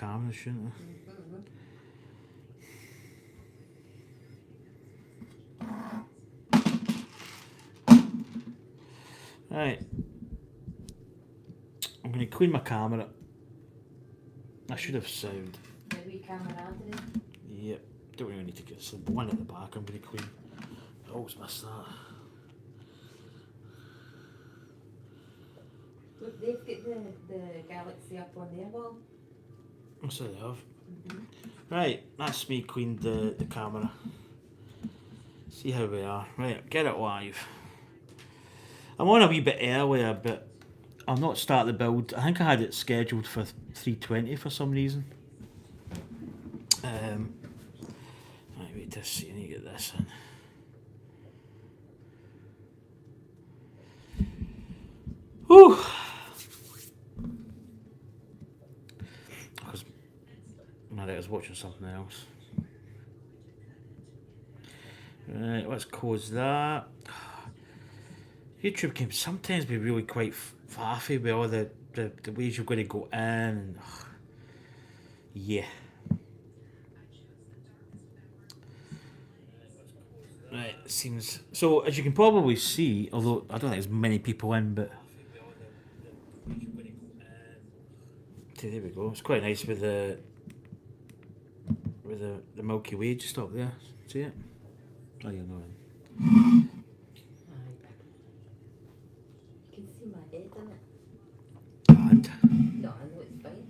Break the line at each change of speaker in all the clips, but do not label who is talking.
cameras, shouldn't they? Right. I'm going to clean my camera. I should have sound.
The wee camera,
Yep. Don't really need to get some one at the back. I'm going to clean. I always miss that.
Look, they've got the Galaxy up on their wall.
So they have. Right, that's me cleaned the camera. See how we are. Right, get it live. I'm on a wee bit earlier, but I've not started the build. I think I had it scheduled for 3:20 for some reason. Right, wait to see. I need to get this in. Whew. Because I was watching something else. Right, let's close that. YouTube can sometimes be really quite faffy with all the ways you're going to go in. And, yeah. Right, it seems... So, as you can probably see, although I don't think there's many people in, but... See, there we go. It's quite nice with the Milky Way just up there. See it? Oh, you're not in.
You can see my head in it.
And?
No, I know it's fine.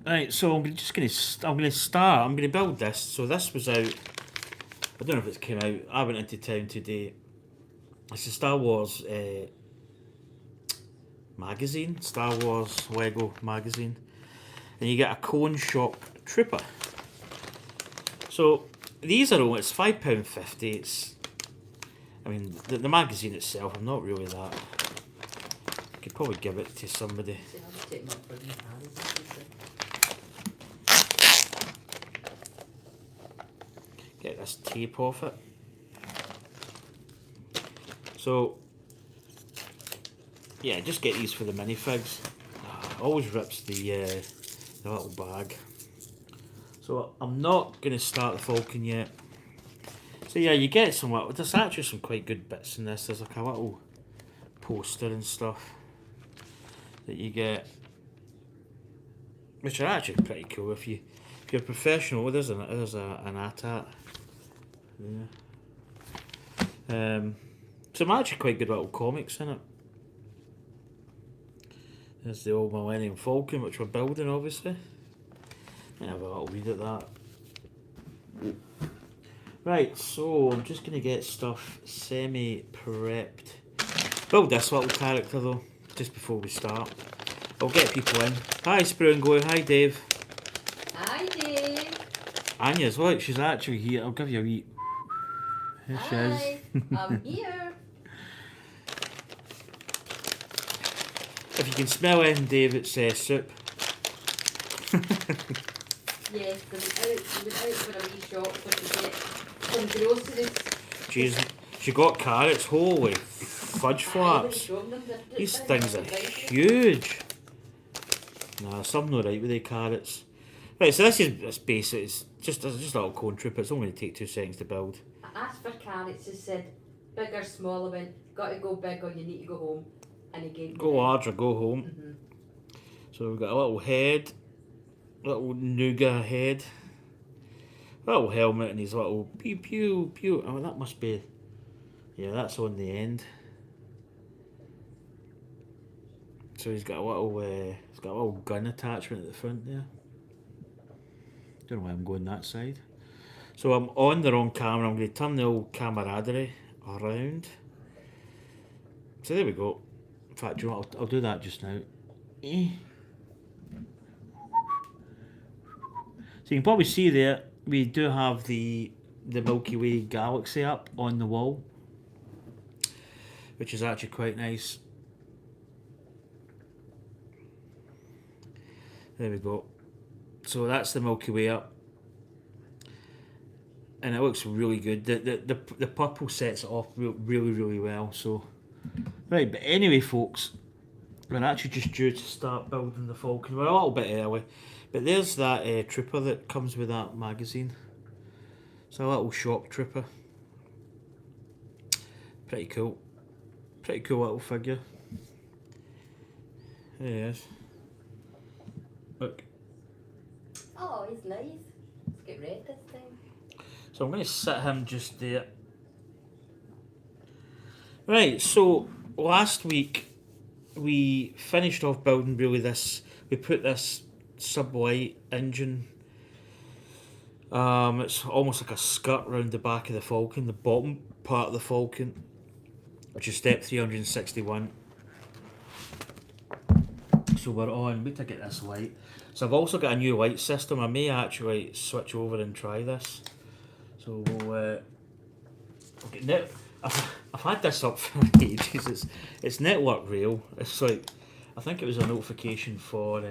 Right, so I'm just going to start. I'm going to build this. So this was out. I don't know if it's came out. I went into town today. It's a Star Wars magazine, Star Wars Lego magazine, and you get a cone shock trooper. So these are only, it's £5.50. It's, I mean, the magazine itself, I'm not really that. I could probably give it to somebody. Get this tape off it. So, yeah, just get these for the minifigs. Always rips the little bag. So I'm not going to start the Falcon yet. So yeah, you get some. There's actually some quite good bits in this. There's like a little poster and stuff that you get, which are actually pretty cool if you're a professional. There's an AT-AT. Yeah. Some actually quite good little comics in it. There's the old Millennium Falcon, which we're building, obviously. Might have a little read at that. Right, so I'm just going to get stuff semi-prepped. Build this little character, though, just before we start. I'll get people in. Hi, Sprue Go. Hi, Dave.
Hi, Dave.
Anya's like, she's actually here. I'll give you a wee... Here she is.
Hi, I'm here.
If you can smell anything, Dave, it's soup.
Yes, we went out for a wee shop to get some groceries.
Jeez, she got carrots. Holy fudge flaps. These things are huge. Nah, something not right with the carrots. Right, so this is basic. It's just a little cone trooper. It's only going to take 2 seconds to build.
I asked for carrots, it said big or small. I went, got to go big or you need to go home. And he gave me
Go large or go home. So we've got a little head, little nougat head, little helmet, and his little pew pew pew. Oh, that must be, yeah, that's on the end. So he's got a little gun attachment at the front there. Don't know why I'm going that side. So I'm on the wrong camera. I'm going to turn the old camaraderie around. So there we go. In fact, you know what? I'll do that just now. So you can probably see there, we do have the Milky Way galaxy up on the wall, which is actually quite nice. There we go. So that's the Milky Way up. And it looks really good. The purple sets it off really, really well. So, right, but anyway, folks, we're actually just due to start building the Falcon. We're a little bit early, but there's that trooper that comes with that magazine. It's a little shock trooper. Pretty cool. Pretty cool little figure. There he is. Look.
Oh, he's nice. Let's get red this time.
So I'm going to sit him just there. Right, so last week we finished off building really this. We put this sublight engine. It's almost like a skirt round the back of the Falcon, the bottom part of the Falcon, which is step 361. So we're on. Wait to get this light. So I've also got a new light system. I may actually switch over and try this. So we'll get net. I've had this up for ages. It's Network Rail. It's like, I think it was a notification for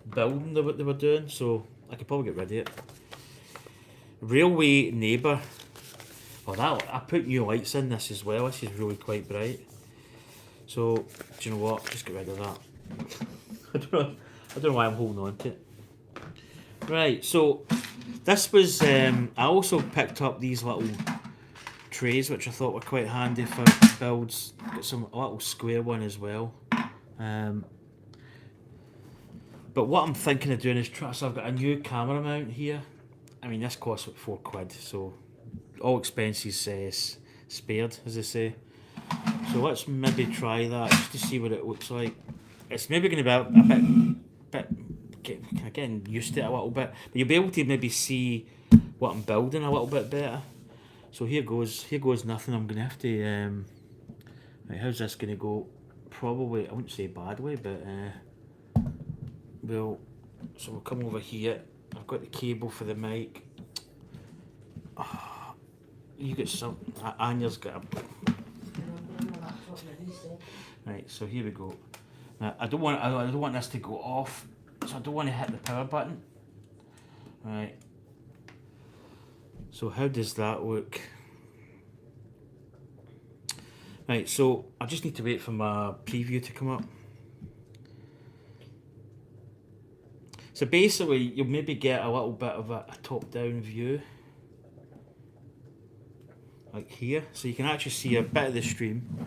building what they were doing. So I could probably get rid of it. Railway Neighbour. Oh, that I put new lights in this as well. This is really quite bright. So do you know what? Just get rid of that. I don't know why I'm holding on to it. Right. So this was. I also picked up these little trays, which I thought were quite handy for builds. Got a little square one as well. But what I'm thinking of doing is so I've got a new camera mount here. I mean, this costs like £4, so all expenses spared, as they say. So let's maybe try that just to see what it looks like. It's maybe going to be a bit getting used to it a little bit, but you'll be able to maybe see what I'm building a little bit better. So here goes nothing. I'm going to have to. Right, how's this going to go? Probably, I wouldn't say badly, but so we'll come over here. I've got the cable for the mic. Oh, you get some. Anya's got a. Right, so here we go. Now, I don't want this to go off, so I don't want to hit the power button. Right. So how does that look? Right, so I just need to wait for my preview to come up. So basically, you'll maybe get a little bit of a top-down view, like here. So you can actually see a bit of the stream.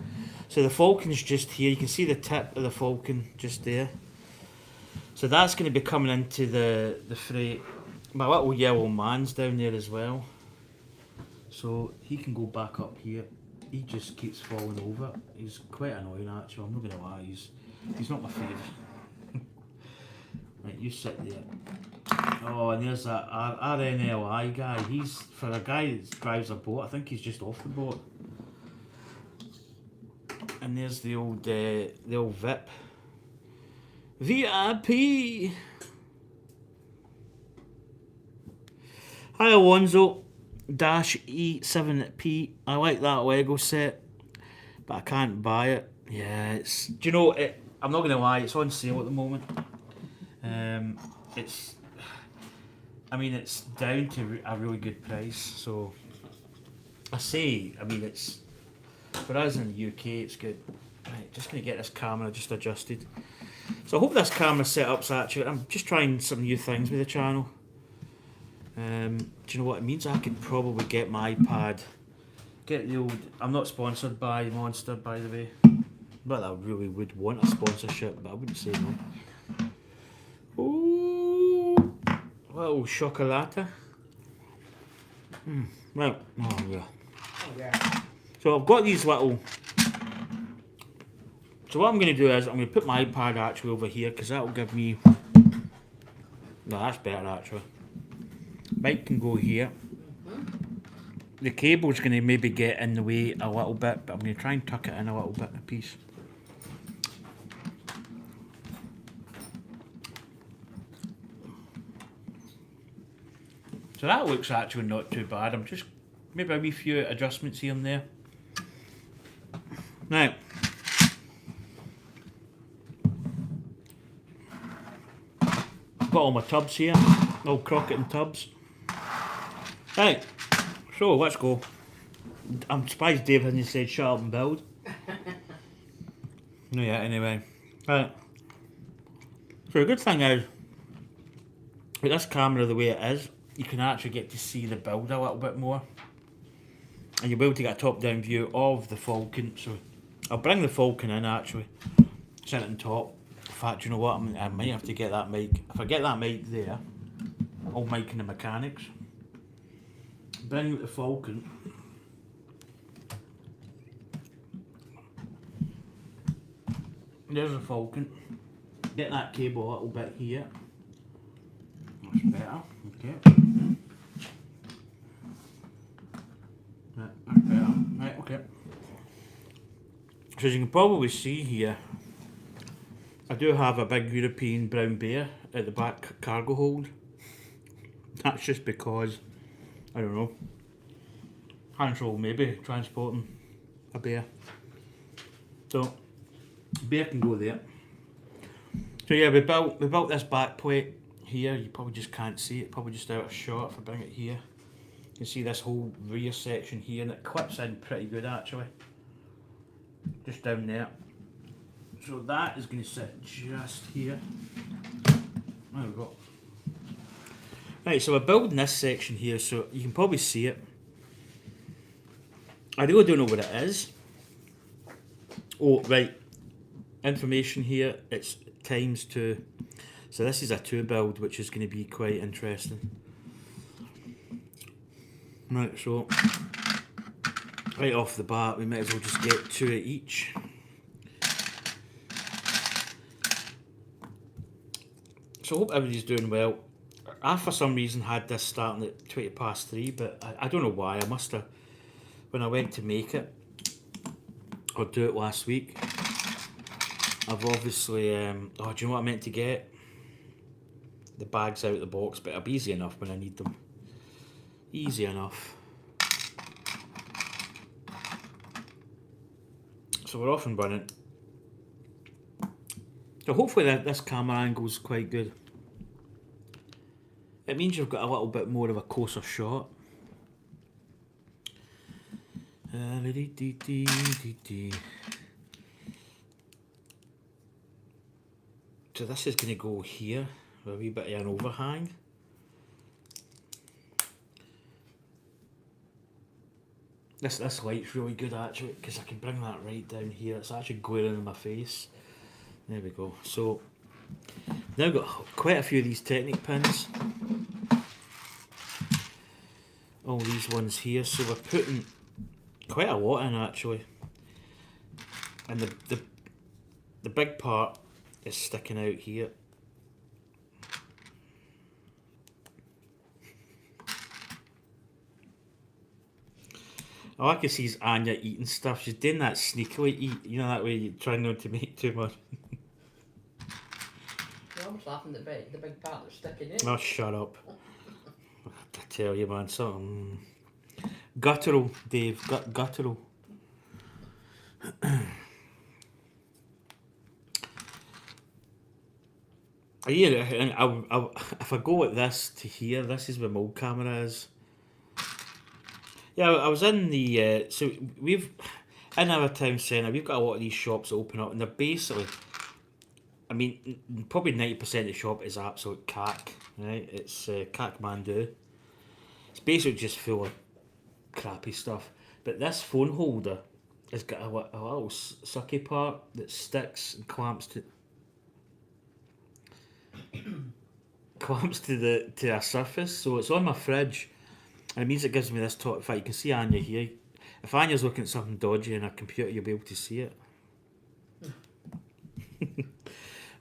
So the Falcon's just here. You can see the tip of the Falcon just there. So that's going to be coming into the freight. My little yellow man's down there as well. So he can go back up here. He just keeps falling over. He's quite annoying actually, I'm not going to lie. He's not my favourite. Right, you sit there. Oh, and there's that RNLI guy. He's, for a guy that drives a boat, I think he's just off the boat. And there's the old VIP. VIP! Hi Alonso. Dash E7P. I like that Lego set, but I can't buy it. Yeah, it's. Do you know it? I'm not going to lie. It's on sale at the moment. It's. I mean, it's down to a really good price. So I mean, it's for us in the UK. It's good. Right, just going to get this camera just adjusted. So I hope this camera setup's actually. I'm just trying some new things with the channel. Do you know what it means? I could probably get my iPad. Get the old. I'm not sponsored by Monster, by the way. But I really would want a sponsorship, but I wouldn't say no. Ooh, little chocolata. Right. Oh yeah. So I've got these little. So what I'm going to do is I'm going to put my iPad actually over here because that will give me. No, that's better actually. Mic can go here. The cable's going to maybe get in the way a little bit, but I'm going to try and tuck it in a little bit a piece. So that looks actually not too bad. I'm just maybe a wee few adjustments here and there. Now, Got all my tubs here, all croquet and tubs. Right, so let's go. I'm surprised Dave hasn't said shut up and build. No, yeah, anyway. Right. So the good thing is, with this camera the way it is, you can actually get to see the build a little bit more. And you'll be able to get a top-down view of the Falcon. So I'll bring the Falcon in actually, sit it on top. In fact, you know what? I might have to get that mic. If I get that mic there, I'll mic in the mechanics. Bring out the Falcon. There's the Falcon. Get that cable a little bit here. That's better. Okay. Right, that's better. Right, okay. So as you can probably see here, I do have a big European brown bear at the back cargo hold. That's just because, I don't know, Hansel maybe transporting a bear. So, bear can go there. So yeah, we built this back plate here. You probably just can't see it, probably just out of shot if I bring it here. You can see this whole rear section here, and it clips in pretty good actually. Just down there. So that is going to sit just here. There we go. Right, so we're building this section here, so you can probably see it. I really don't know what it is. Oh, right. Information here, it's ×2. So this is a 2 build, which is going to be quite interesting. Right, so right off the bat, we might as well just get 2 of each. So I hope everybody's doing well. I, for some reason, had this starting at 3:20, but I don't know why. I must have, when I went to make it, or do it last week, I've obviously, oh, do you know what I meant to get? The bags out of the box, but it'll be easy enough when I need them. Easy enough. So we're off and running. So hopefully this camera angle is quite good. It means you've got a little bit more of a closer shot. So this is going to go here with a wee bit of an overhang. This light's really good actually, because I can bring that right down here. It's actually glaring in my face. There we go. So now I've got quite a few of these Technic pins. All these ones here. So we're putting quite a lot in actually. And the big part is sticking out here. All I can see is Anya eating stuff. She's doing that sneakily eat, you know, that way you try not to make too much.
You're almost laughing at the big part that's sticking in.
Oh, shut up. I tell you, man, something guttural, Dave, guttural. Yeah, and if I go with this to here, this is where my old camera is. Yeah, I was in the, so we've, in our town centre, we've got a lot of these shops open up, and they're basically, I mean, probably 90% of the shop is absolute cack, right? It's cack mandu. It's basically just full of crappy stuff. But this phone holder has got a little sucky part that sticks and clamps to a surface, so it's on my fridge. And it means it gives me this top. In fact, you can see Anya here. If Anya's looking at something dodgy in a computer, you'll be able to see it.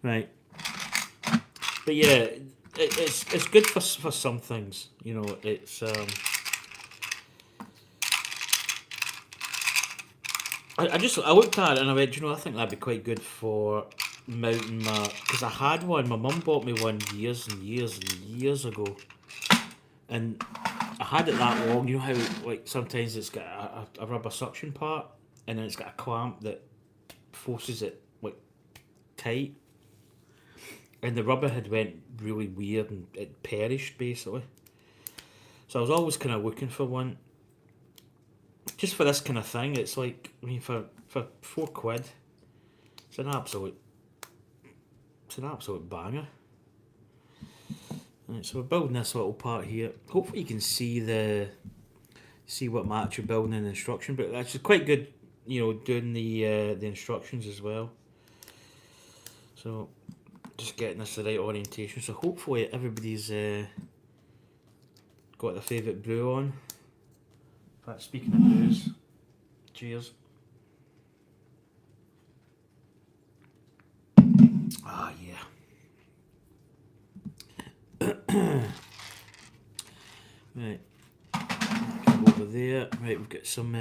Right. But yeah, it's good for some things. You know, it's I looked at it and I went, you know, I think that'd be quite good for mounting my, because I had one. My mum bought me one years and years and years ago, and I had it that long. You know how like sometimes it's got a rubber suction part, and then it's got a clamp that forces it like tight. and the rubber had went really weird and it perished basically. So I was always kind of looking for one, just for this kind of thing. It's like, I mean, for £4, it's an absolute banger. Right, so we're building this little part here. Hopefully you can see what I'm actually building in the instruction, but that's quite good, you know, doing the instructions as well. So just getting this the right orientation. So hopefully everybody's got their favourite brew on. In fact, speaking of brews, cheers. Ah, yeah. Right, go over there. Right, we've got some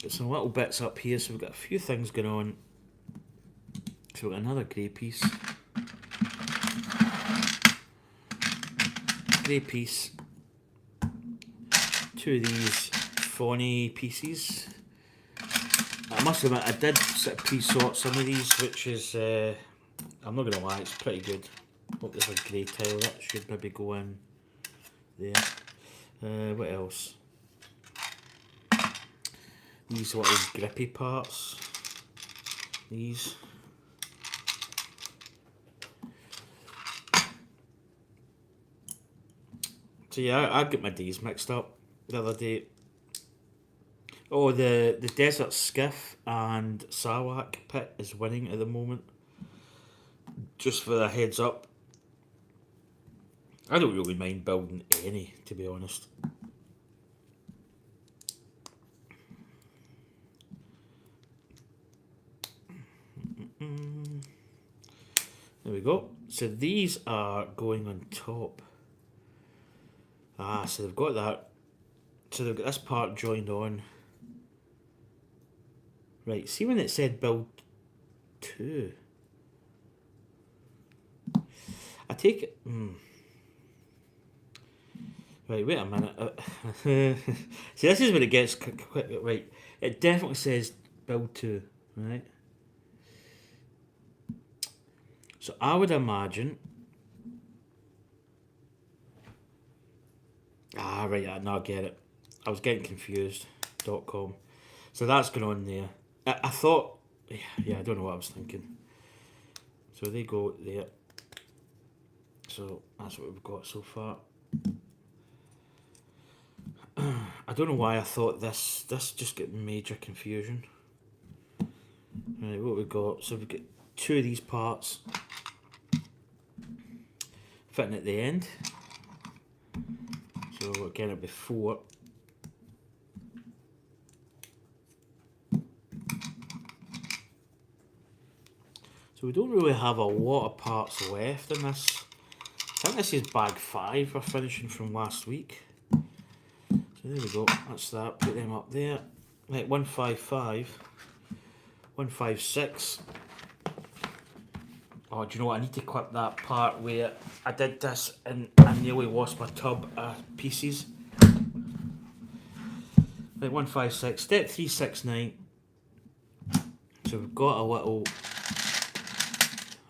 little bits up here. So we've got a few things going on. So we've got another grey piece. Two of these Fawny pieces. I must admit, I did sort of pre-sort some of these, which is, I'm not going to lie, it's pretty good. Hope there's a grey tile, that should maybe go in there. What else? These little grippy parts. These. So yeah, I got my days mixed up the other day. Oh, the Desert Skiff and Sarlacc pit is winning at the moment. Just for a heads up. I don't really mind building any, to be honest. There we go. So these are going on top. Ah, so they've got that. So they've got this part joined on. Right, see when it said build 2? I take it... Right, wait a minute. See, this is when it gets quick. Right, it definitely says build 2, right? So I would imagine... Ah, right, no, I get it. I was getting confused. .com. So that's going on there. I thought... Yeah, I don't know what I was thinking. So they go there. So that's what we've got so far. I don't know why I thought this just got major confusion. Right, what we've got, so we've got two of these parts fitting at the end. So again, it'll be 4. So we don't really have a lot of parts left in this. I think this is bag 5 we're finishing from last week. So there we go, that's that, put them up there. Right, 155, 156. Oh, do you know what, I need to clip that part where I did this and I nearly lost my tub of pieces. Right, 156, step 369. So we've got a little...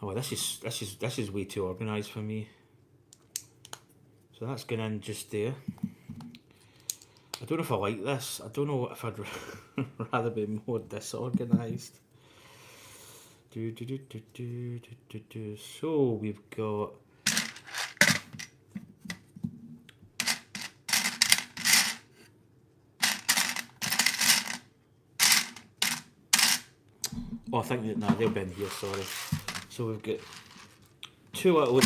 Oh, this is way too organised for me. So that's going in just there. I don't know if I like this. I don't know if I'd rather be more disorganised. So we've got... Oh, I think that, nah, they'll be in here, sorry. So we've got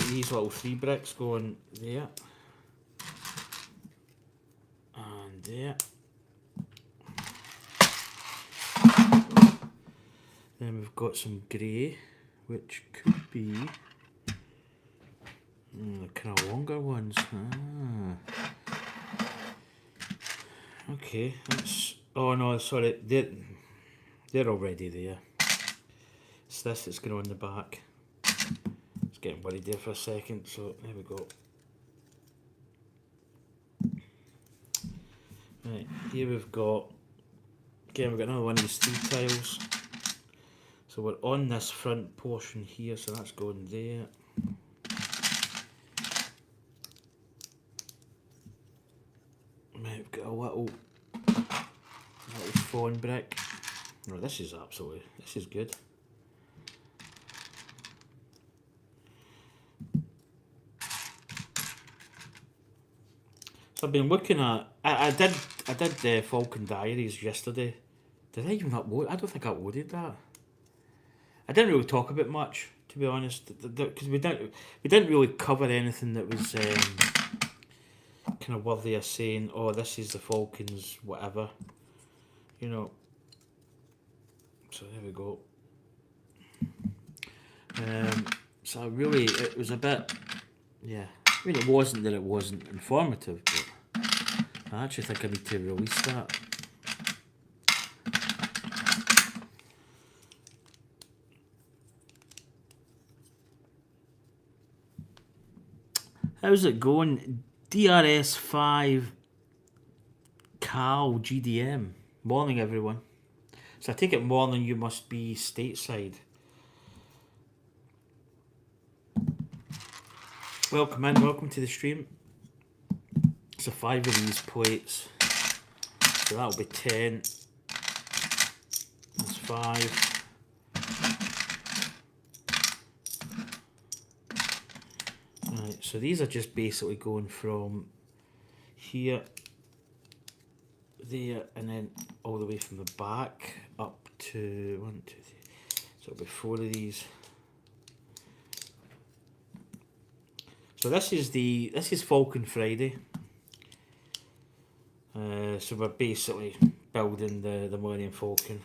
these little 3 bricks going there. And there. Then we've got some grey, which could be kind of longer ones. Ah. Okay, that's... Oh no, sorry, they're already there. It's this that's going on the back. It's getting worried there for a second, so there we go. Right, here we've got... Again, we've got another one of these 3 tiles. So we're on this front portion here, so that's going there. Right, we've got a little phone brick. No, this is good. So I've been looking at, I did Falcon Diaries yesterday. Did I even upload? I don't think I uploaded that. I didn't really talk about much, to be honest, because we didn't really cover anything that was kind of worthy of saying, oh, this is the Falcons, whatever, you know. So there we go. So really, it was a bit, yeah. I mean, it wasn't that it wasn't informative, but I actually think I need to release that. How's it going? DRS5 Cal GDM. Morning, everyone. So I take it morning, you must be stateside. Welcome in, welcome to the stream. So 5 of these plates. So that'll be 10. That's 5. Right, so these are just basically going from here, there, and then all the way from the back up to 1, 2, 3. So it'll be 4 of these. So this is Falcon Friday. So we're basically building the Millennium Falcon.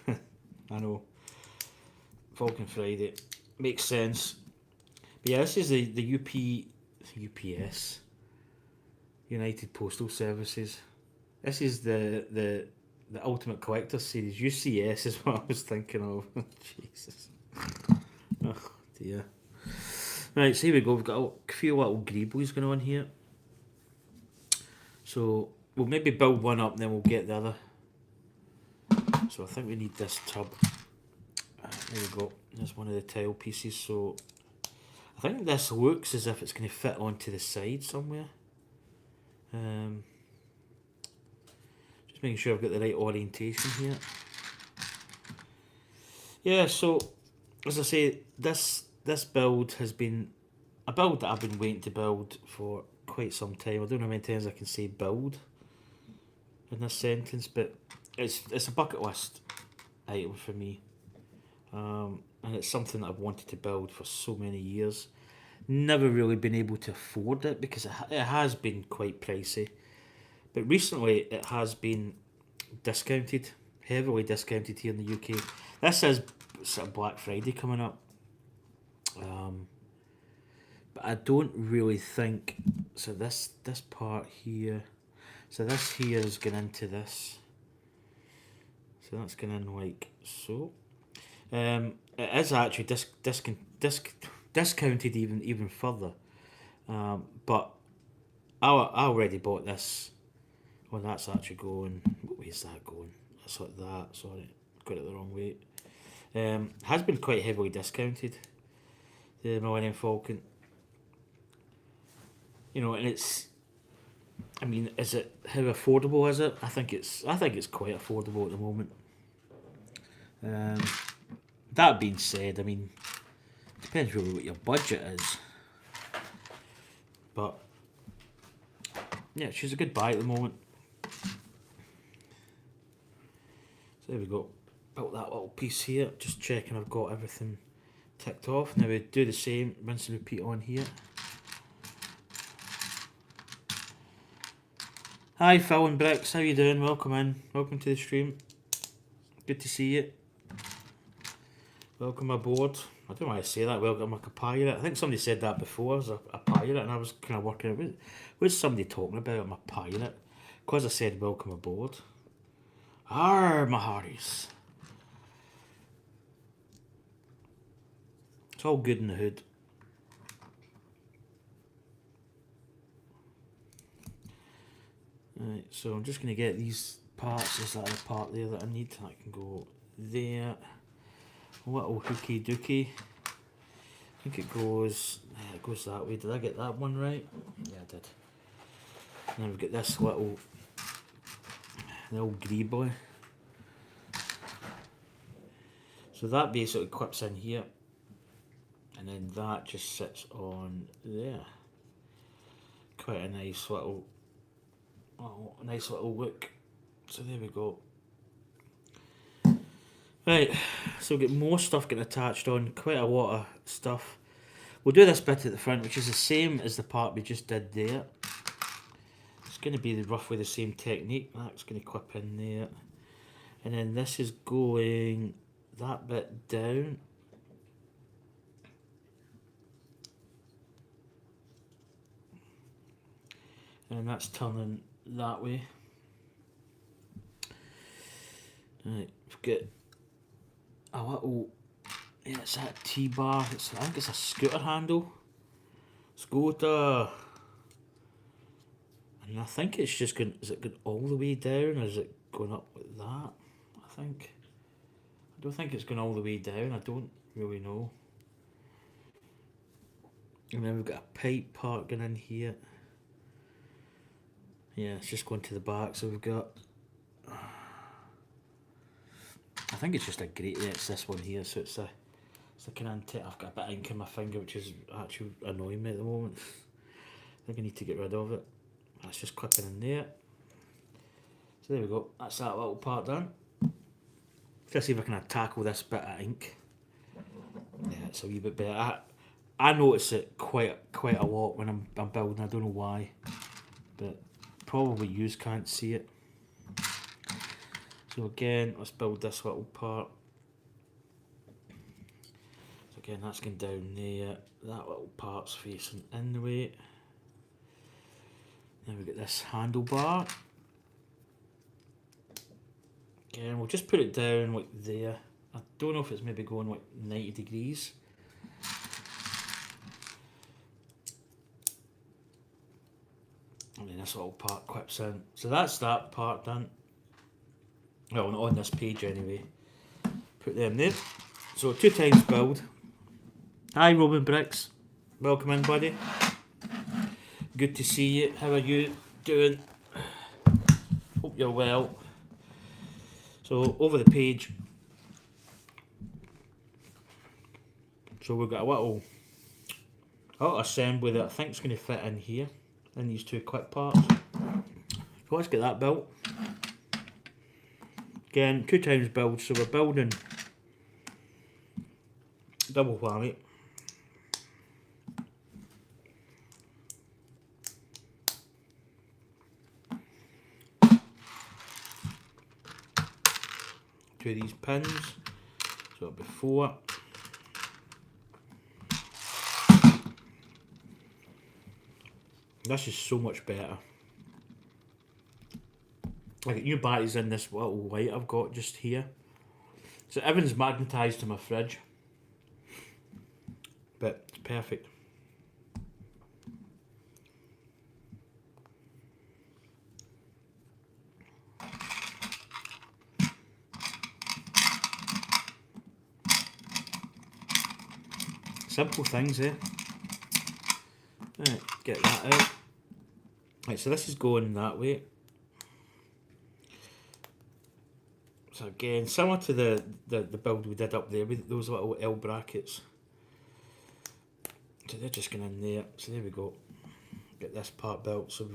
I know. Falcon Friday. Makes sense. But yeah, this is the UPS. United Postal Services. This is the Ultimate Collector Series. UCS is what I was thinking of. Jesus. Oh dear. Right, so here we go. We've got a few little greebles going on here. So we'll maybe build one up and then we'll get the other. So I think we need this tub. There we go. There's one of the tile pieces. So I think this looks as if it's going to fit onto the side somewhere. Just making sure I've got the right orientation here. Yeah, so as I say, this build has been a build that I've been waiting to build for quite some time. I don't know how many times I can say build in this sentence, but it's a bucket list item for me. And it's something that I've wanted to build for so many years. Never really been able to afford it because it has been quite pricey. But recently it has been discounted, heavily discounted here in the UK. This is sort of Black Friday coming up. But I don't really think, so this part here, so this here is going into this. So that's going in like so. It is actually discounted even further. But I already bought this. Well, that's actually going. What way is that going? That's like that. Sorry, got it the wrong way. Has been quite heavily discounted. The Millennium Falcon. You know, and it's. I mean, is it how affordable is it? I think it's quite affordable at the moment. That being said, I mean, depends really what your budget is. But yeah, she's a good buy at the moment. So there we go. Built that little piece here. Just checking I've got everything ticked off. Now we do the same, rinse and repeat on here. Hi Phil and Bricks, how you doing? Welcome in. Welcome to the stream. Good to see you. Welcome aboard. I don't know why I say that, welcome like a pirate. I think somebody said that before, as a pirate, and I was kind of working out, what's somebody talking about? I'm a pirate. Because I said welcome aboard. Arr, my hearties. It's all good in the hood. Right, so I'm just going to get these parts. There's that other part there that I need. I can go there. little hooky dookie. I think it goes that way. Did I get that one right? Yeah, I did. And then we've got this little greebly. So that basically clips in here, and then that just sits on there. Quite a nice little look. So there we go. Right, so we've got more stuff getting attached on, quite a lot of stuff. We'll do this bit at the front, which is the same as the part we just did there. It's going to be roughly the same technique. That's going to clip in there. And then this is going that bit down. And that's turning that way. Right, we've got a little, yeah, it's that T-bar. I think it's a scooter handle. Scooter. And I think it's just going, is it going all the way down, or is it going up like that? I don't think it's going all the way down. I don't really know. And then we've got a pipe part going in here. Yeah, it's just going to the back. So we've got, I think it's just a grate. Yeah, it's this one here. So it's a kind of, I've got a bit of ink in my finger, which is actually annoying me at the moment. I think I need to get rid of it. That's just clipping in there. So there we go. That's that little part done. Let's see if I can tackle this bit of ink. Yeah, it's a wee bit better. I notice it quite a lot when I'm building. I don't know why, but probably you can't see it. So again, let's build this little part. So again, that's going down there. That little part's facing in the way. Then we get this handlebar. Again, we'll just put it down like there. I don't know if it's maybe going like 90 degrees. And then this little part clips in. So that's that part done. Well, on this page anyway. Put them there. So 2 times build. Hi Robin Bricks. Welcome in, buddy. Good to see you. How are you doing? Hope you're well. So over the page. So we've got a little assembly that I think is going to fit in here. In these 2 clip parts. So let's get that built. Again, 2 times build, so we're building double whammy. Two of these pins, so before. This is so much better. I get new batteries in this little light I've got just here. So everything's magnetised to my fridge. But it's perfect. Simple things, eh? Right, get that out. Right, so this is going that way. So again, similar to the build we did up there with those little L brackets. So they're just going in there. So there we go. Get this part built. So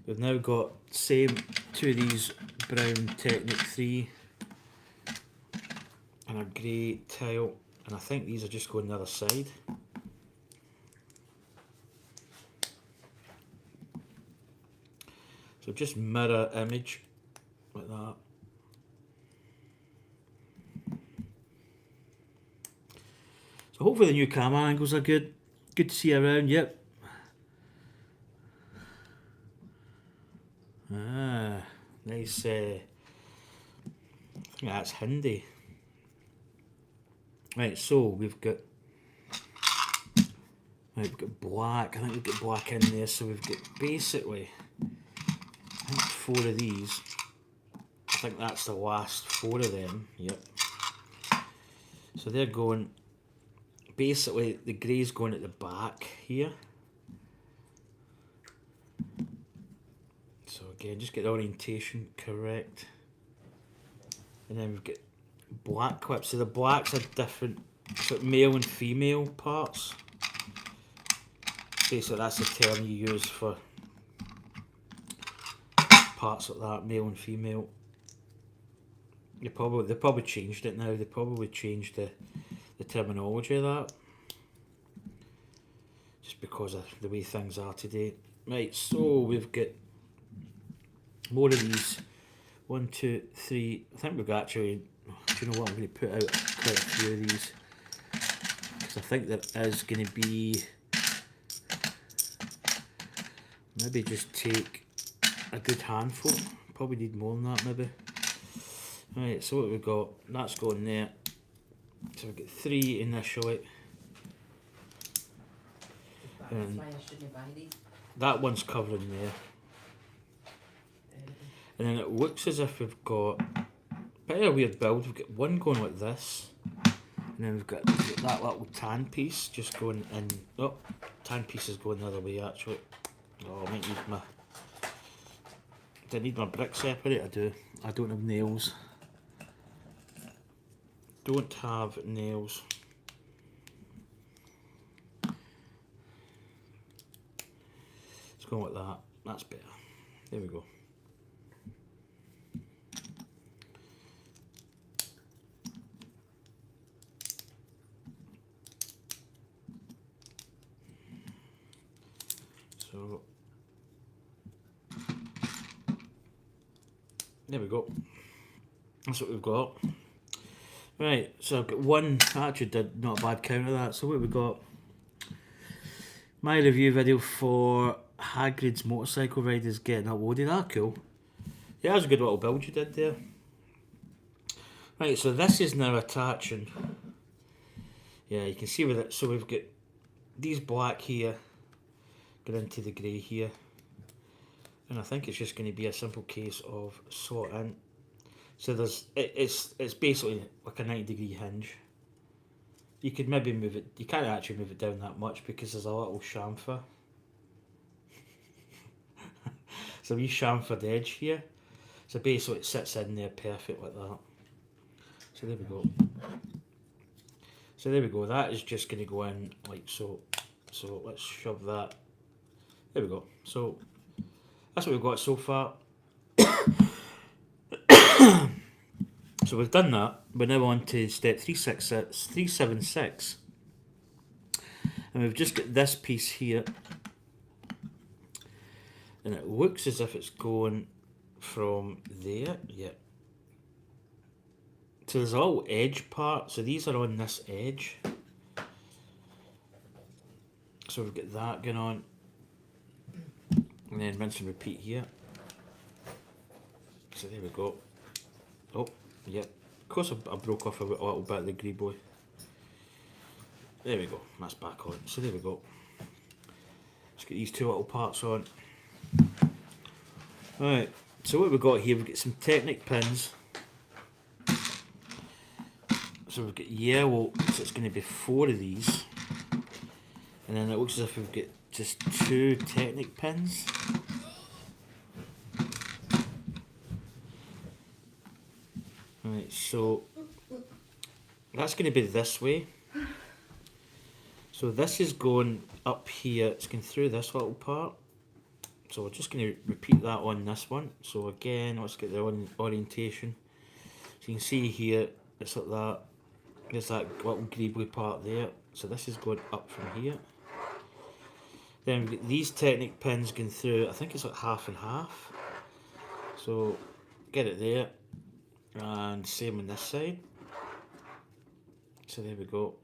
we've now got same 2 of these brown Technic 3 and a grey tile, and I think these are just going the other side. So just mirror image like that. So hopefully the new camera angles are good. Good to see you around, yep. Ah, nice. I think that's Hindi. Right, so we've got black. I think we've got black in there. So we've got basically, I think 4 of these. I think that's the last 4 of them. Yep. So they're going, basically the grey's going at the back here. So again, just get the orientation correct. And then we've got black clips. So the blacks are different, so male and female parts. Basically that's the term you use for parts like that, male and female. They probably changed it now. They probably changed the terminology of that, just because of the way things are today. Right, so we've got more of these. 1, 2, 3. I think we've got actually. Do you know what? I'm going to put out quite a few of these because I think there is going to be. Maybe just take a good handful. Probably need more than that, maybe. Right, so what we've got, that's going there. So we've got 3 initially.
That's why I shouldn't buy these.
That one's covering there. And then it looks as if we've got a bit of a weird build. We've got one going like this. And then we've got that little tan piece just going in. Oh, tan piece is going the other way actually. Oh, I might need my... Do I need my brick separate? I do. I don't have nails. Don't have nails. It's going like that. That's better. There we go. So there we go. That's what we've got. Right, so I've got one. I actually did not a bad count of that. So what have we got? My review video for Hagrid's motorcycle ride is getting uploaded. Ah, cool. Yeah, that was a good little build you did there. Right, so this is now attaching. Yeah, you can see with it. So we've got these black here, get into the grey here. And I think it's just going to be a simple case of slot in. So there's it's basically like a 90-degree hinge. You could maybe move it. You can't actually move it down that much because there's a little chamfer. So we chamfered edge here. So basically it sits in there perfect like that. So there we go. So there we go. That is just going to go in like so. So let's shove that. There we go. So that's what we've got so far. So we've done that. We're now on to step 376. And we've just got this piece here. And it looks as if it's going from there. Yeah. So there's a little edge part. So these are on this edge. So we've got that going on. And then rinse and repeat here. So there we go. Oh, yeah. Of course I broke off a little bit of the grey boy. There we go. That's back on. So there we go. Let's get these two little parts on. Right. So what we've got here, we've got some Technic pins. So we've got yellow, so it's going to be 4 of these. And then it looks as if we've got just 2 Technic pins. Right, so that's going to be this way. So this is going up here, it's going through this little part. So we're just going to repeat that on this one. So again, let's get the orientation. So you can see here, it's like that. There's that little greebly part there. So this is going up from here. Then we've got these Technic pins going through, I think it's like half and half. So get it there. And same on this side. So there we go.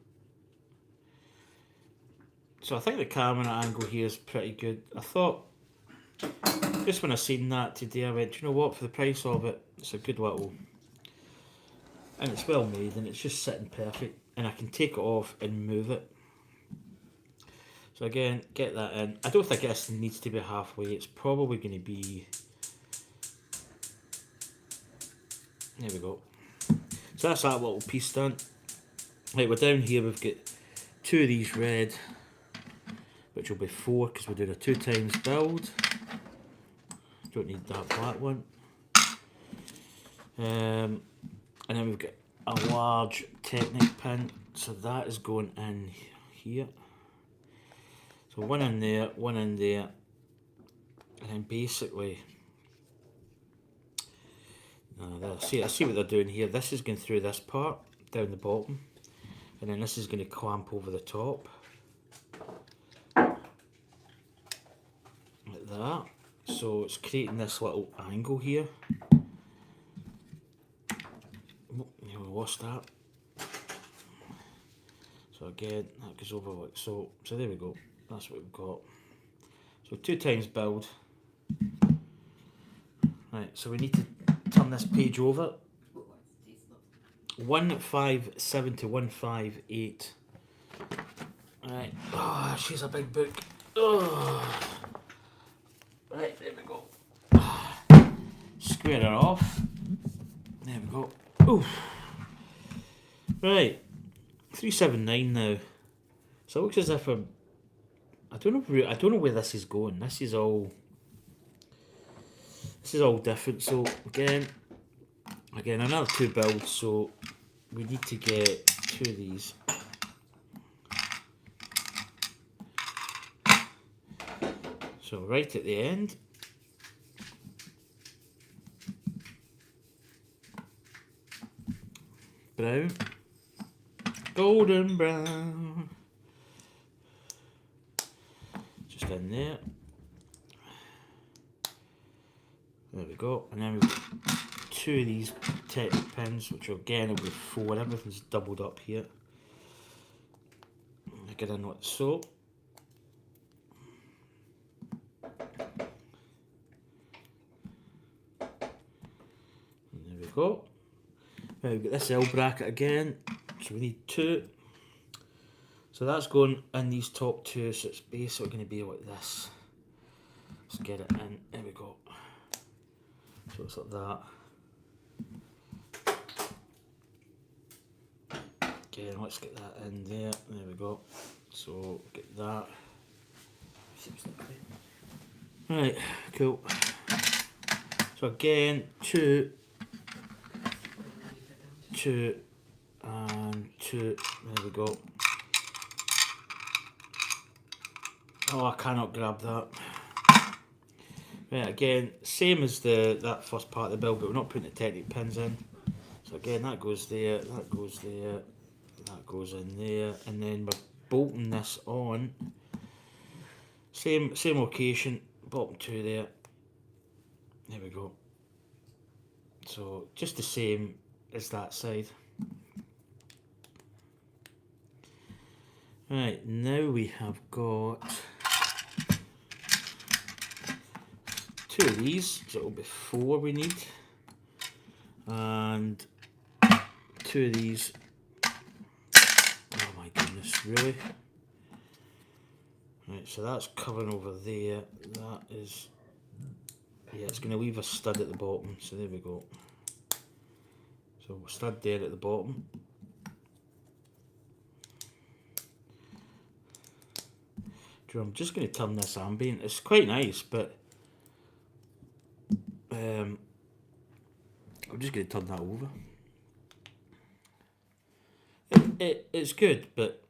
So I think the camera angle here is pretty good. I thought, just when I seen that today, I went, you know what, for the price of it, it's a good little, and it's well made and it's just sitting perfect. And I can take it off and move it. So again, get that in. I don't think this needs to be halfway. It's probably going to be, there we go. So that's that little piece done. Right, we're down here, we've got 2 of these red, which will be 4 because we're doing a 2 times build. Don't need that black one. And then we've got a large Technic pin, so that is going in here. So one in there, and then basically, I see what they're doing here. This is going through this part, down the bottom, and then this is going to clamp over the top, like that. So it's creating this little angle here. Oh, we lost that. So again, that goes over like so. So there we go. That's what we've got. So 2 times build. Right, so we need to turn this page over. 157 to 158. Right. Oh, she's a big book. Oh. Right, there we go. Square her off. There we go. Oof. Right. 379 now. So it looks as if I don't know where this is going. This is all different. So again another 2 builds. So we need to get 2 of these. So right at the end. Brown. Golden brown. Just in there. There we go. And then we've got 2 of these Technic pins, which again will be 4. Everything's doubled up here. I get in like so. And there we go. Now we've got this L bracket again. So we need 2. So that's going in these top 2, so it's basically going to be like this. Let's get it in. There we go. So it's like that. Again, let's get that in there. There we go. So get that. Right, cool. So again, 2, 2, and 2. There we go. Oh, I cannot grab that. Right, again, same as that first part of the build, but we're not putting the Technic pins in. So again, that goes there, that goes there, that goes in there, and then we're bolting this on. Same location, bottom 2 there. There we go. So just the same as that side. Right, now we have got 2 of these, so it'll be 4 we need, and 2 of these. Oh my goodness, really? Right, so that's covering over there. That is, yeah, it's going to leave a stud at the bottom, so there we go. So stud there at the bottom. I'm just going to turn this ambient. It's quite nice, but I'm just going to turn that over. It's good, but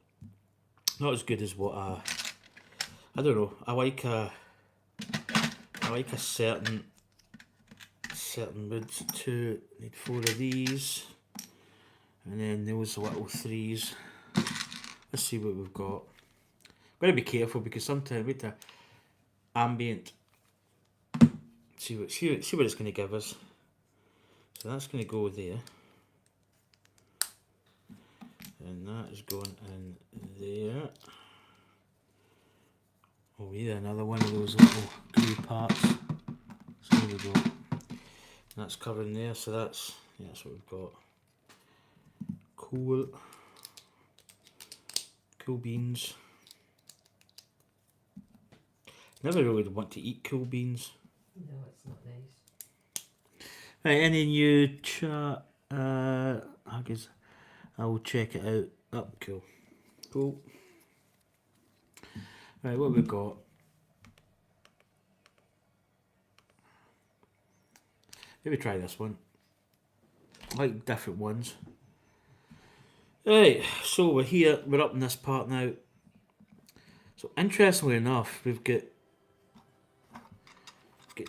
not as good as what I don't know. I like a certain moods too. Need 4 of these, and then those little 3s. Let's see what we've got. Got to be careful because sometimes with the ambient, see what it's going to give us. So that's going to go there, and that is going in there. Oh yeah, another one of those little grey parts. So there we go. And that's covering there. So that's what we've got. Cool beans. Never really want to eat cool beans.
No, it's not nice.
Right, any new chat? I guess I will check it out. Oh, cool. Cool. Right, what have we got? Maybe try this one. I like different ones. Right, so we're here, we're up in this part now. So interestingly enough, we've got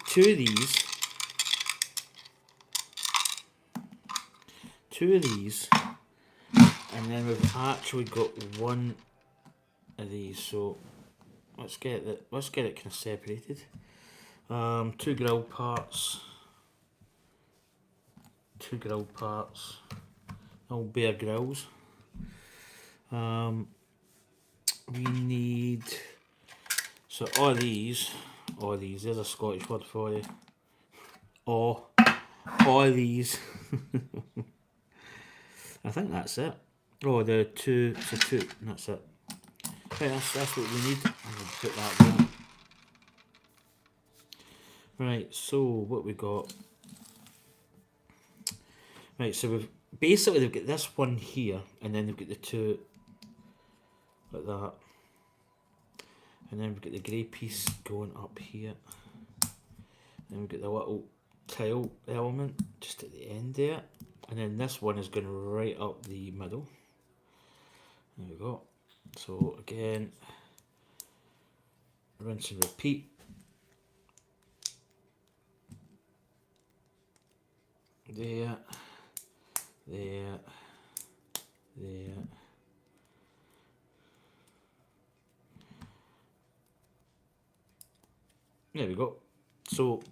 two of these. Two of these. And then we've actually got one of these. So let's get it kind of separated. Two grill parts. Two grill parts. All bare grills. We need, so all these, there's a Scottish word for you. All these. I think that's it. Oh, the two, so two, that's it. Right, that's what we need. I'm going to put that there. Right, so what we got? Right, so they've got this one here, and then they've got the two like that. And then we've got the grey piece going up here. Then we've got the little tile element just at the end there. And then this one is going right up the middle. There we go. So again, rinse and repeat. There, there, there. There we go. So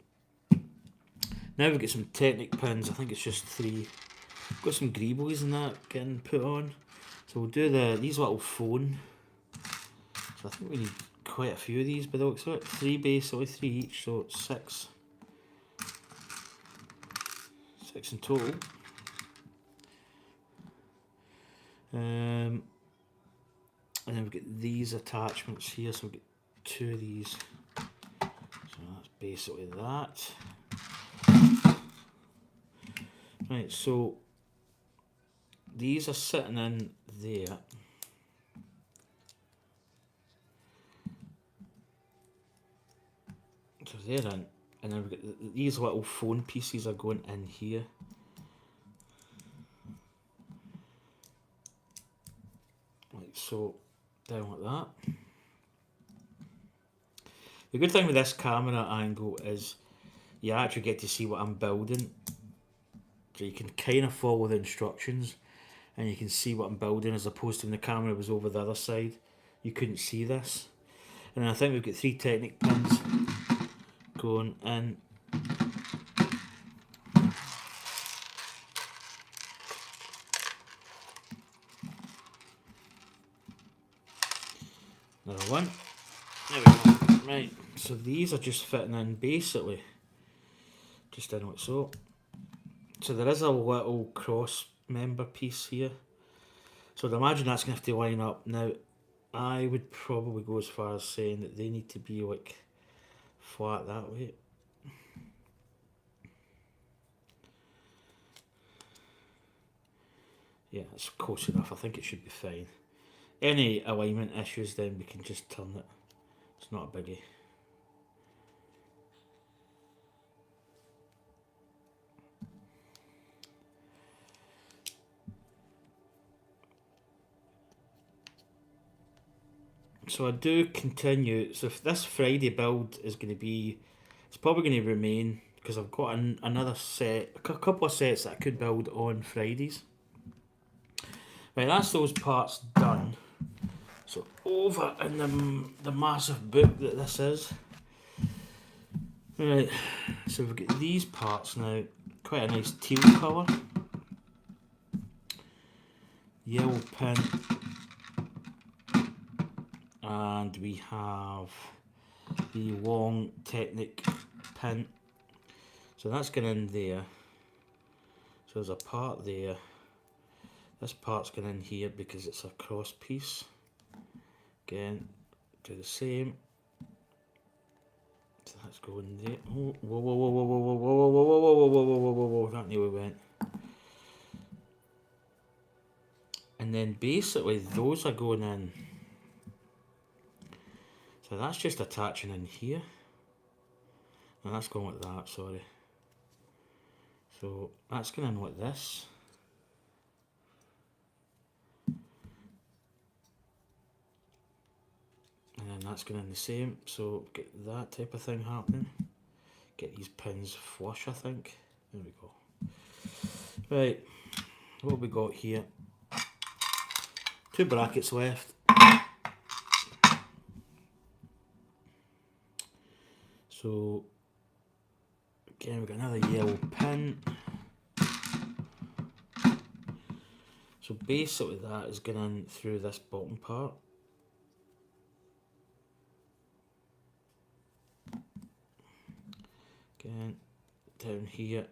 now we've got some Technic pins. I think it's just 3. Got some greebles and that getting put on. So we'll do these little phone. So I think we need quite a few of these by the looks of it. 3 basically, 3 each, so it's 6. 6 in total. And then we've got these attachments here, so we've got 2 of these. So that's basically that. Right, so these are sitting in there. So they're in, and then we've got these little phone pieces are going in here. Like so, down like that. The good thing with this camera angle is you actually get to see what I'm building. So you can kind of follow the instructions and you can see what I'm building, as opposed to when the camera was over the other side. You couldn't see this. And I think we've got 3 Technic pins going in. Another one. There we go. Right, so these are just fitting in basically. Just in like so. So there is a little cross member piece here. So I'd imagine that's going to have to line up. Now, I would probably go as far as saying that they need to be like flat that way. Yeah, that's close enough. I think it should be fine. Any alignment issues, then we can just turn it. It's not a biggie. So I do continue. So if this Friday build is going to be, it's probably going to remain, because I've got another set, a couple of sets that I could build on Fridays. Right, that's those parts done. So over in the massive book that this is. Right, so we've got these parts now. Quite a nice teal colour. Yellow pin. And we have the long Technic pin. So that's going in there. So there's a part there. This part's going in here because it's a cross piece. Again, do the same. So that's going there. Oh, whoa, whoa, whoa, whoa, whoa, whoa, whoa, whoa, whoa, whoa, whoa, whoa, whoa, whoa, whoa, that nearly went. And then basically those are going in. So that's just attaching in here. And that's going like that, sorry. So that's going in like this. And then that's going in the same. So get that type of thing happening. Get these pins flush, I think. There we go. Right, what have we got here? 2 brackets left. So again, we've got another yellow pin. So basically that is going in through this bottom part. Again, down here.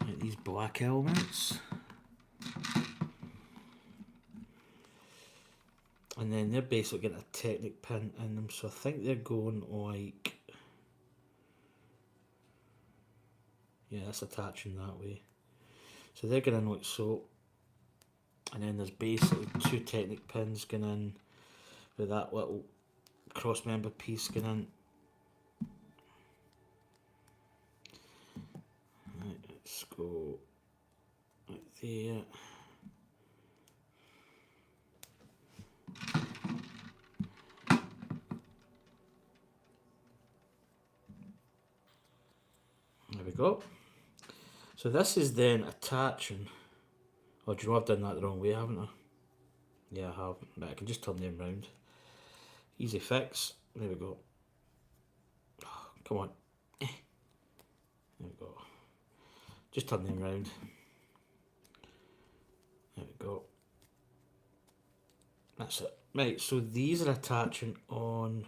Like these black elements. And then they're basically getting a Technic pin in them, so I think they're going like, yeah, that's attaching that way. So they're going in like so, and then there's basically 2 Technic pins going in with that little cross member piece going in. Right, let's go like there. There we go. So this is then attaching. Oh, do you know I've done that the wrong way, haven't I? Yeah, I have. But I can just turn them round. Easy fix. There we go. Oh, come on. There we go. Just turn them round. There we go. That's it. Right, so these are attaching on.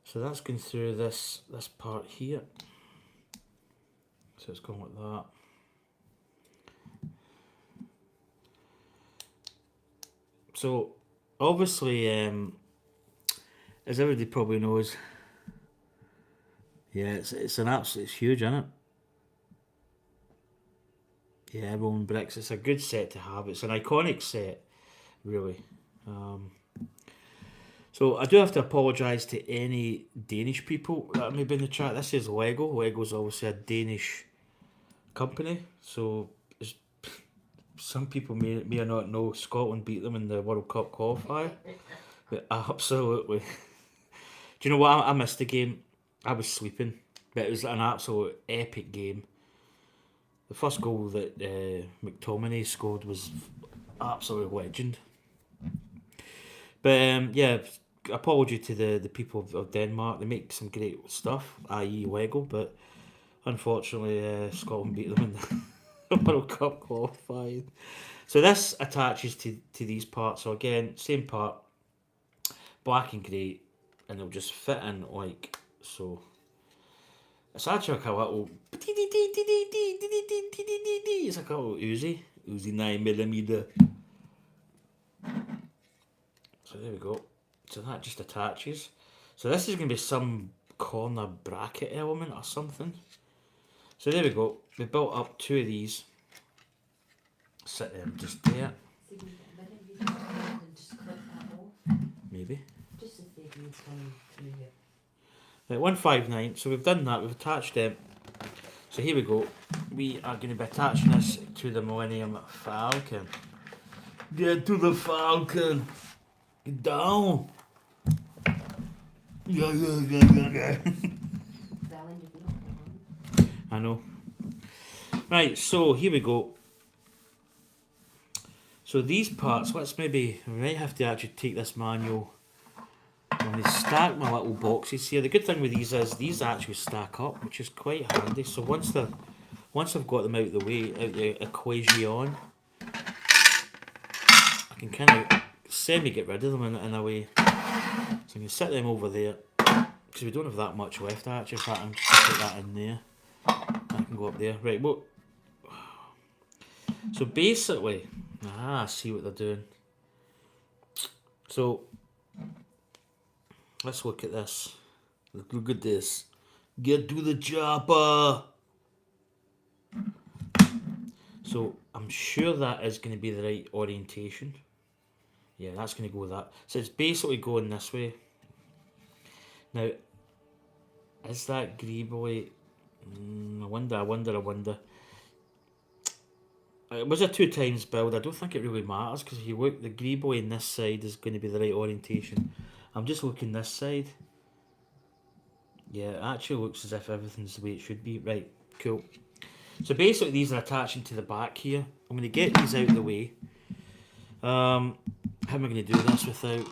So that's going through this part here. So it's going like that. So obviously, as everybody probably knows, yeah, it's an absolute, it's huge, isn't it? Yeah, Roman bricks. It's a good set to have. It's an iconic set, really. So I do have to apologise to any Danish people that may be in the chat. This is Lego. Lego's obviously a Danish company, so some people may or not know Scotland beat them in the World Cup qualifier. But absolutely. Do you know what? I missed the game. I was sleeping, but it was an absolute epic game. The first goal that McTominay scored was absolute legend. But yeah, apology to the people of Denmark. They make some great stuff, i.e. Lego, but unfortunately Scotland beat them in the World Cup qualifying. So this attaches to these parts. So again, same part, black and grey, and they'll just fit in like so. It's actually like a little. It's like a little Uzi 9mm. So there we go. So that just attaches. So this is going to be some corner bracket element or something. So there we go. We built up 2 of these. Sit them just there. Maybe.
Just to save you time through here.
Right, 159. So we've done that. We've attached them. So here we go. We are going to be attaching this to the Millennium Falcon. Get to the Falcon. Get down. Yeah. I know. Right, so here we go. So these parts, let's maybe, we might have to actually take this manual and they stack my little boxes here. The good thing with these is these actually stack up, which is quite handy. So once I've got them out the way, out the equation, I can kind of semi-get rid of them in a way. So I can set them over there, because we don't have that much left actually. In fact, I'm just going to put that in there. I can go up there. Right, well, so basically, I see what they're doing. So, let's look at this. Look at this. Get to the chopper. So I'm sure that is going to be the right orientation. Yeah, that's going to go with that. So it's basically going this way. Now, is that greeboy? I wonder. It was a 2 times build. I don't think it really matters because if you look, the greeboy on this side is going to be the right orientation. I'm just looking this side. Yeah, it actually looks as if everything's the way it should be. Right, cool. So basically these are attaching to the back here. I'm going to get these out of the way. How am I going to do this without...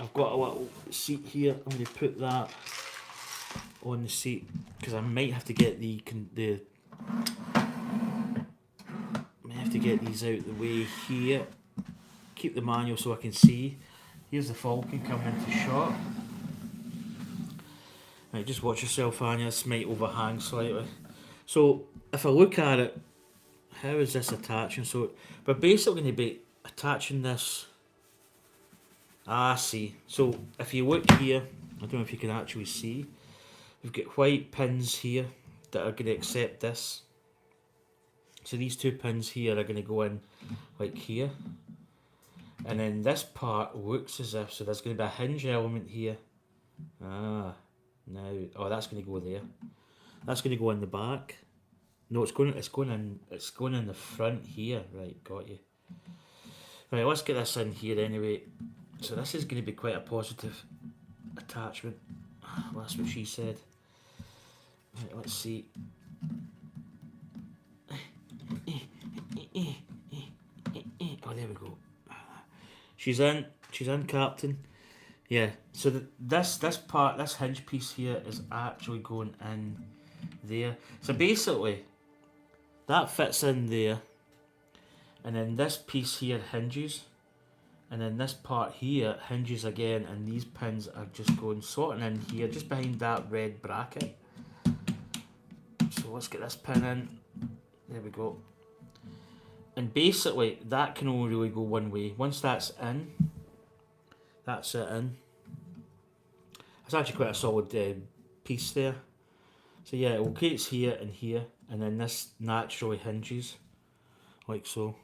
I've got a little seat here. I'm going to put that on the seat because I might have to get get these out of the way here. Keep the manual so I can see. Here's the Falcon coming into shot. Right, just watch yourself, Anya. This might overhang slightly. So if I look at it, how is this attaching? So we're basically going to be attaching this. I see. So if you look here, I don't know if you can actually see. We've got white pins here that are going to accept this. So these 2 pins here are going to go in like here. And then this part looks as if, so there's going to be a hinge element here. Now, that's going to go there. That's going to go in the back. No, it's going in the front here. Right, got you. Right, let's get this in here anyway. So this is going to be quite a positive attachment. Well, that's what she said. Right, let's see. Oh, there we go. She's in, Captain. Yeah, so this hinge piece here is actually going in there. So basically, that fits in there, and then this piece here hinges, and then this part here hinges again, and these pins are just going sorting in here, just behind that red bracket. So let's get this pin in. There we go. And basically, that can only really go one way. Once that's in, that's it in. It's actually quite a solid piece there. So yeah, it locates here, and then this naturally hinges, like so.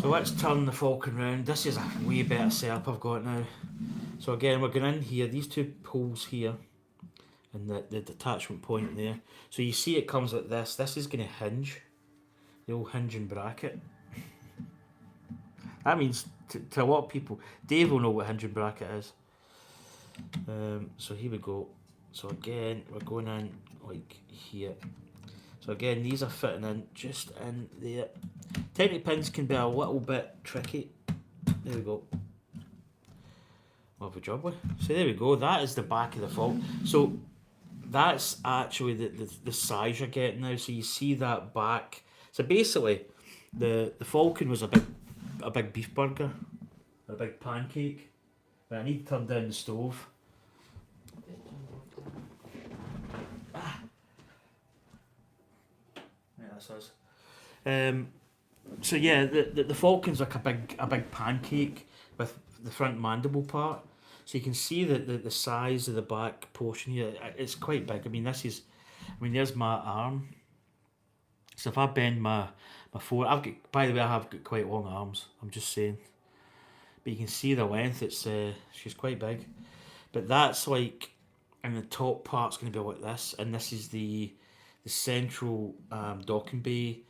So let's turn the Falcon round. This is a way better setup I've got now. So again, we're going in here, these 2 holes here, and the detachment point there. So you see it comes like this. This is going to hinge. The old hinging bracket. That means to a lot of people, Dave will know what hinging bracket is. So here we go. So again, we're going in like here. So again, these are fitting in just in there. Tiny pins can be a little bit tricky. There we go. What have we job with? So there we go. That is the back of the Falcon. So that's actually the size you're getting now. So you see that back. So basically, the Falcon was a big beef burger, a big pancake. But I need to turn down the stove. Yeah, that's us. So yeah, the Falcon's like a big pancake with the front mandible part. So you can see that the size of the back portion here, it's quite big. I mean, there's my arm. So if I bend my forward, by the way, I have got quite long arms. I'm just saying. But you can see the length. She's quite big. But that's like, and the top part's going to be like this, and this is the central docking bay,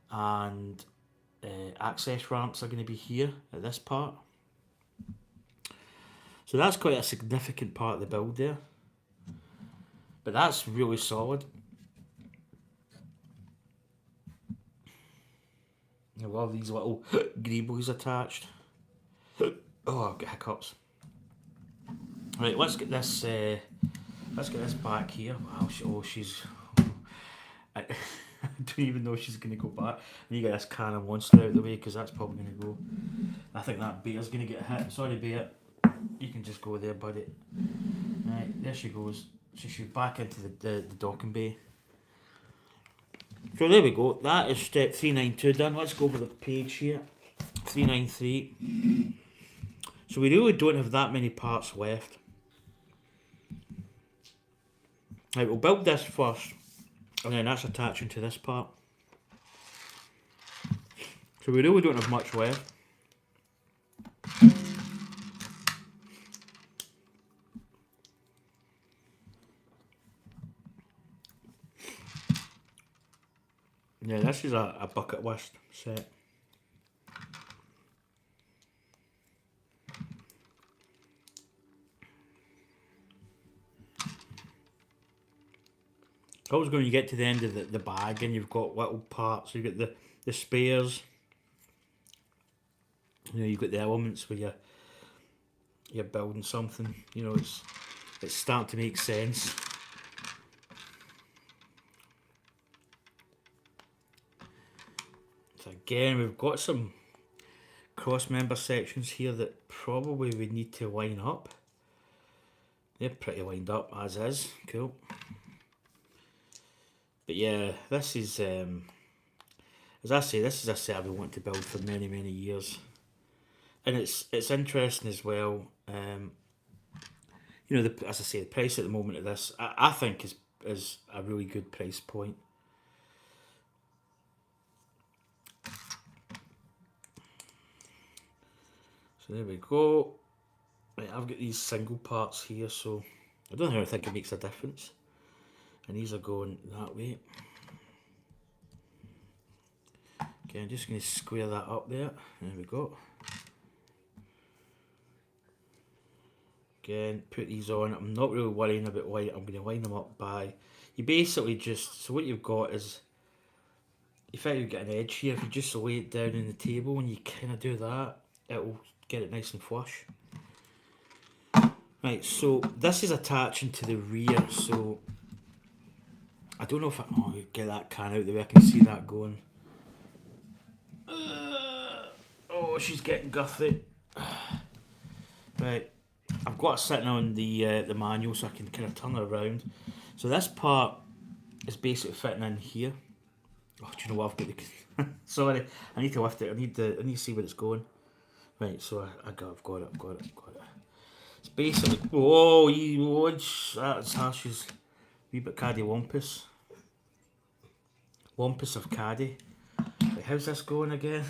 and access ramps are going to be here at this part. So that's quite a significant part of the build there. But that's really solid. I love these little greebles attached. Oh, I've got hiccups. Right, let's get this back here. Wow, she's. I don't even know if she's going to go back. And you get this can of monster out of the way because that's probably going to go. I think that bear's going to get hit. Sorry, bear. You can just go there, buddy. Right, there she goes. So she's back into the docking bay. So there we go. That is step 392 done. Let's go over the page here. 393. So we really don't have that many parts left. Right, we'll build this first, and then that's attaching to this part. So we really don't have much left. Yeah, this is a bucket list set. Always when you get to the end of the bag and you've got little parts, you've got the spares, you know, you've got the elements where you're building something, you know, it's starting to make sense. So again, we've got some cross member sections here that probably we need to line up. They're pretty lined up as is, cool. But yeah, this is, as I say, this is a set I've been wanting to build for many, many years. And it's interesting as well, you know, as I say, the price at the moment of this, I think is a really good price point. So there we go. Right, I've got these single parts here, so I don't really think it makes a difference. And these are going that way. Okay, I'm just going to square that up there. There we go. Again, put these on. I'm not really worrying about light. I'm going to line them up by... You basically just... So what you've got is... If you get an edge here, if you just lay it down on the table and you kind of do that, it'll get it nice and flush. Right, so this is attaching to the rear, so... I don't know if I... Oh, get that can out of the way. I can see that going. Oh, she's getting guthy. Right. I've got it sitting on the manual so I can kind of turn it around. So this part is basically fitting in here. Oh, do you know what? I've got the... Sorry, I need to lift it. I need to see where it's going. Right, so I've got it. It's basically... Whoa, that's Harsh's wee bit caddy wampus. Wampus of caddy. Right, how's this going again?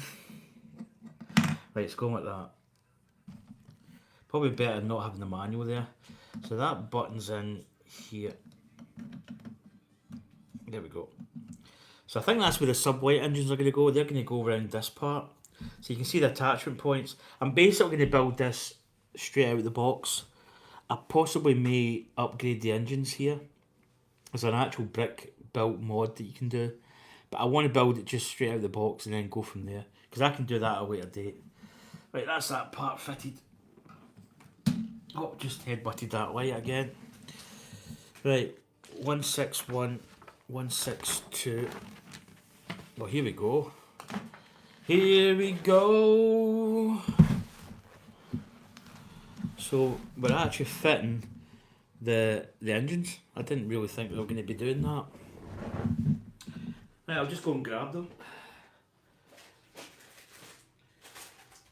Right, it's going like that. Probably better not having the manual there. So that button's in here. There we go. So I think that's where the sub-light engines are going to go. They're going to go around this part. So you can see the attachment points. I'm basically going to build this straight out of the box. I possibly may upgrade the engines here. There's an actual brick built mod that you can do. But I want to build it just straight out of the box and then go from there. Because I can do that at a later date. Right, that's that part fitted. Oh, just headbutted that light again. Right, 161, 162. Well, here we go. Here we go. So we're actually fitting the engines. I didn't really think we were going to be doing that. Right, I'll just go and grab them.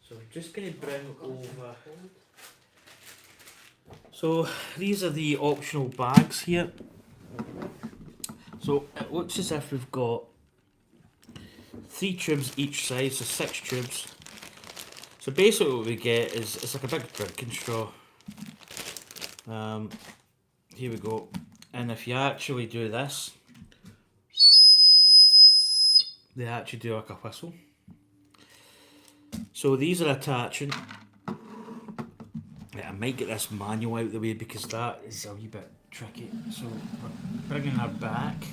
So we're just going to bring over... So these are the optional bags here. So it looks as if we've got 3 tubes each side, so 6 tubes. So basically what we get is, it's like a big drinking straw. Here we go. And if you actually do this, they actually do like a whistle. So these are attaching. I might get this manual out of the way because that is a wee bit tricky. So we're bringing her back.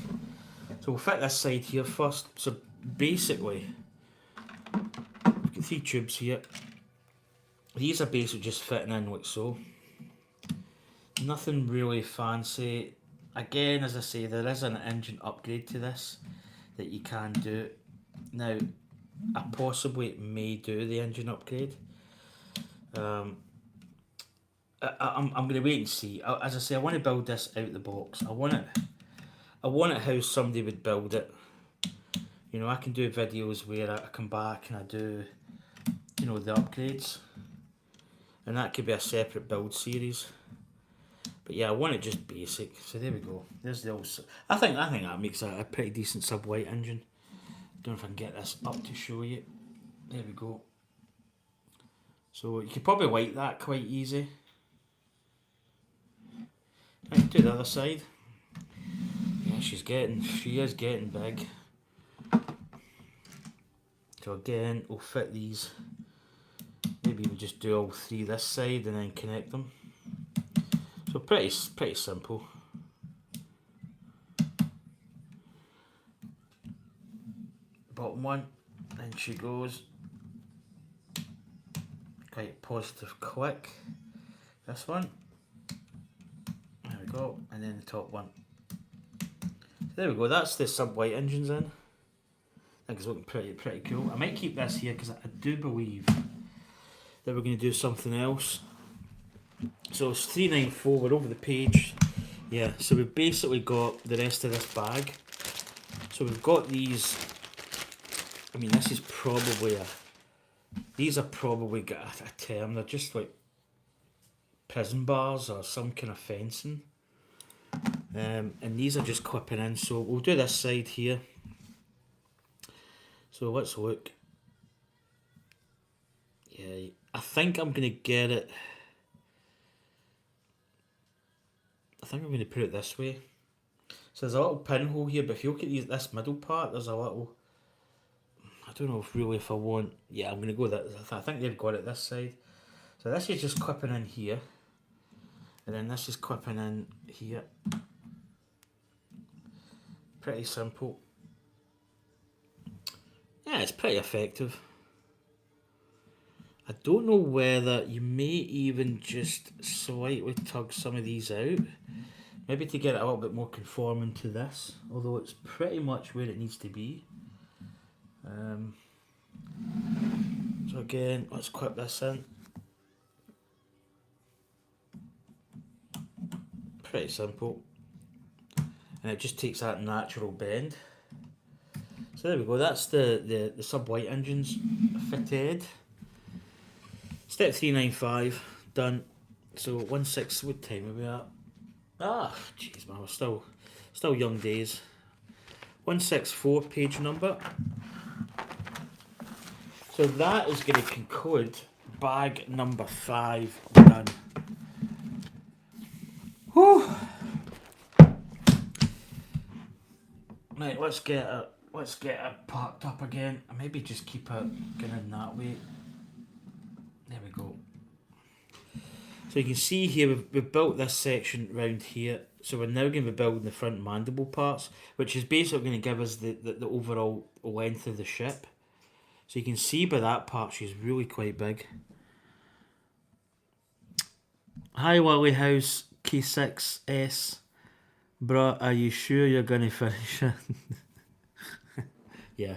So we'll fit this side here first. So basically, we've got 3 tubes here. These are basically just fitting in like so. Nothing really fancy. Again, as I say, there is an engine upgrade to this that you can do. Now, I possibly may do the engine upgrade. I'm going to wait and see. As I say, I want to build this out of the box. I want it how somebody would build it. You know, I can do videos where I come back and I do, you know, the upgrades. And that could be a separate build series. But yeah, I want it just basic. So there we go. There's the old. I think that makes a pretty decent sub white engine. Don't know if I can get this up to show you. There we go. So you could probably white that quite easy. Right, do the other side. Yeah, she is getting big. So again, we'll fit these. Maybe we'll just do all three this side and then connect them. So pretty simple. Bottom one, then she goes. Quite positive quick. This one. There we go. And then the top one. So there we go, that's the sub white engines in. I think it's looking pretty cool. I might keep this here because I do believe that we're going to do something else. So it's 394, we're over the page. Yeah, so we've basically got the rest of this bag. So we've got these, I mean this is probably these are probably got a term, they're just like prison bars or some kind of fencing. And these are just clipping in, so we'll do this side here. So let's look. Yeah, I think I'm going to get it. I think I'm going to put it this way. So there's a little pinhole here, but if you look at this middle part, there's a little. I don't know if I want. Yeah, I'm going to go that. I think they've got it this side. So this is just clipping in here, and then this is clipping in here. Pretty simple. Yeah, it's pretty effective. I don't know whether you may even just slightly tug some of these out. Maybe to get it a little bit more conforming to this. Although it's pretty much where it needs to be. So again, let's clip this in. Pretty simple. And it just takes that natural bend. So there we go, that's the sub white engines fitted. Step 395 done. So 16, what time are we at? Ah, jeez man, we're still young days. 164 page number. So that is going to conclude bag number 5 done. Whew. Right, let's get it parked up again. I maybe just keep it going that way. There we go. So you can see here we've built this section round here. So we're now going to be building the front mandible parts, which is basically going to give us the overall length of the ship. So you can see by that part she's really quite big. Hi Wally House K6S. Bruh, are you sure you're going to finish it? Yeah,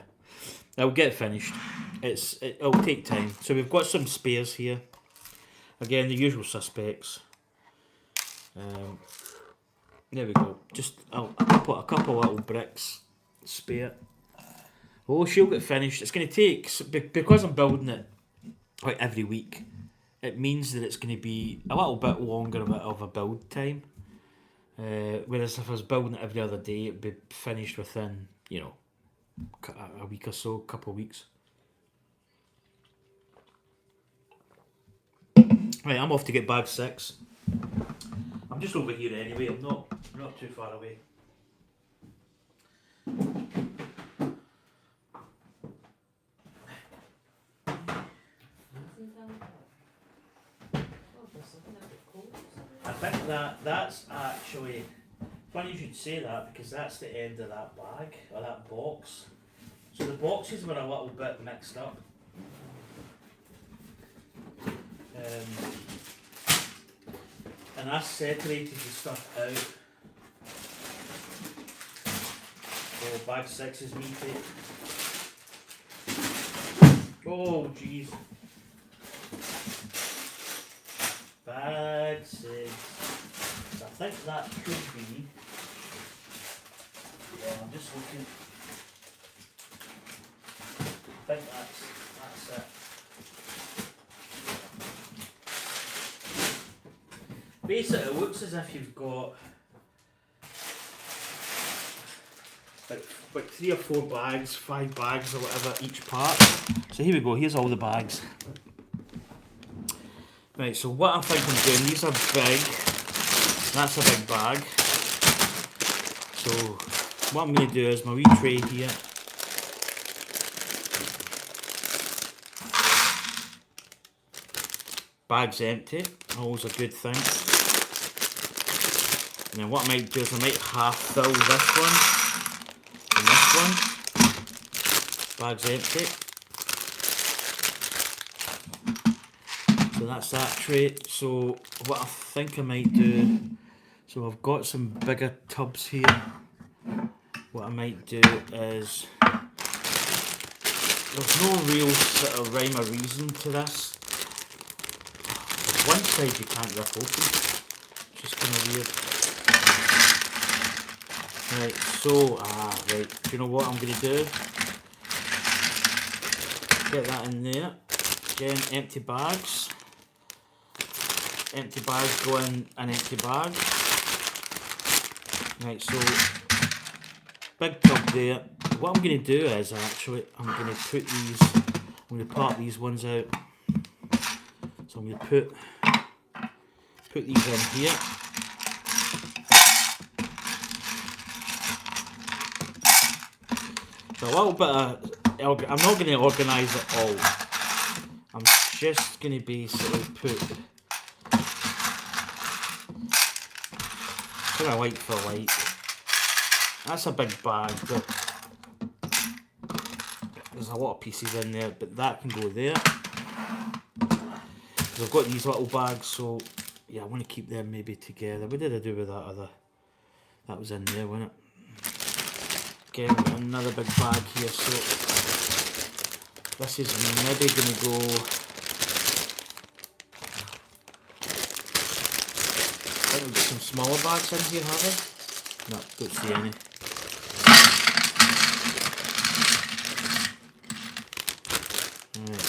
it'll get finished. It'll take time. So we've got some spares here. Again, the usual suspects. There we go. Just I'll put a couple little bricks spare. Oh, she'll get finished. It's going to take, because I'm building it like every week, it means that it's going to be a little bit longer of a build time. Whereas if I was building it every other day, it'd be finished within, you know, a week or so, couple of weeks. Right, I'm off to get bag 6. I'm just over here anyway. I'm not too far away. I think that's actually funny you should say that, because that's the end of that bag or that box. So the boxes were a little bit mixed up. And I separated the stuff out. So bag 6 is me tape. Oh jeez. Bag 6. So I think that could be. Yeah, I'm just looking. I think that's it. basically it looks as if you've got like 3 or 4 bags, 5 bags or whatever each part. So here we go, here's all the bags. Right, so what I think I'm doing, these are big, that's a big bag. So what I'm going to do is my wee tray here. Bag's empty, always a good thing. And then what I might do is I might half fill this one and this one. Bag's empty. So that's that tray. So what I think I might do, so I've got some bigger tubs here. What I might do is, there's no real sort of rhyme or reason to this. One side you can't rip open, it's just kind of weird. Right, so, right, do you know what I'm going to do? Get that in there. Again, empty bags. Empty bags go in an empty bag. Right, so, big tub there. What I'm going to do is, actually, I'm going to put these, I'm going to part these ones out. So I'm going to put these in here. So a little bit of, I'm not going to organise it all. I'm just going to basically put kind of light for light. That's a big bag, but there's a lot of pieces in there, but that can go there. I've got these little bags, so yeah, I want to keep them maybe together. What did I do with that other? That was in there, wasn't it? Again, another big bag here, so this is maybe going to go. I think we've got some smaller bags in here, have we? No, don't see any. Right.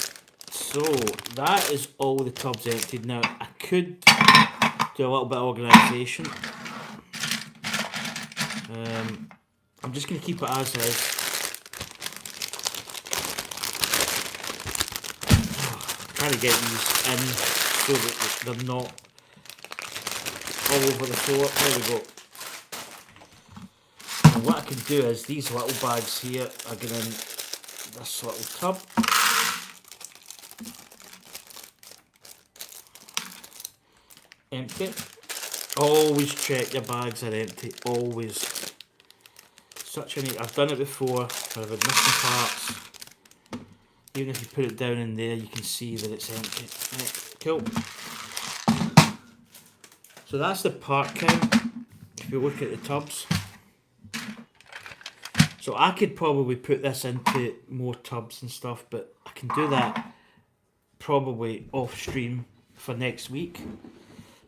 So that is all the tubs emptied. Now I could do a little bit of organisation. I'm just going to keep it as is. Trying to get these in so that they're not all over the floor. There we go. And what I can do is these little bags here are going in this little tub. Empty. Always check your bags are empty. Always. Such an. I've done it before. I've had missing parts. Even if you put it down in there, you can see that it's empty. Right, cool. So that's the part count. If you look at the tubs. So I could probably put this into more tubs and stuff, but I can do that probably off stream for next week.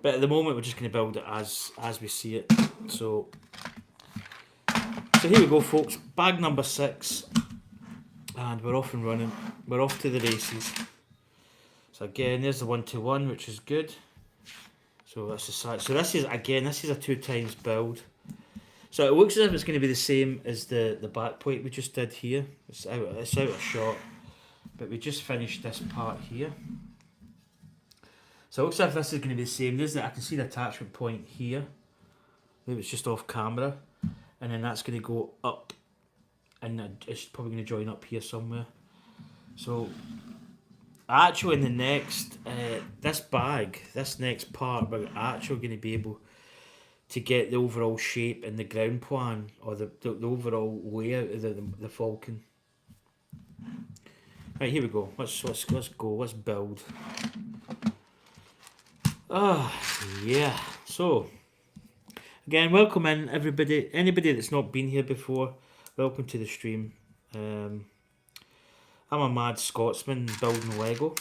But at the moment we're just going to build it as we see it. So here we go, folks. Bag number 6, and we're off and running. We're off to the races. So again, there's the 1-to-1, which is good. So that's the side. So this is a 2 times build. So it looks as if it's going to be the same as the back plate we just did here. It's out of shot, but we just finished this part here. So it looks like this is going to be the same. I can see the attachment point here. Maybe it's just off camera. And then that's going to go up. And it's probably going to join up here somewhere. So actually in the next, this next part, we're actually going to be able to get the overall shape and the ground plan, or the overall layout of the Falcon. Right, here we go. Let's go. Let's build. Yeah. So again, welcome in everybody. Anybody that's not been here before, welcome to the stream. I'm a mad Scotsman building Lego.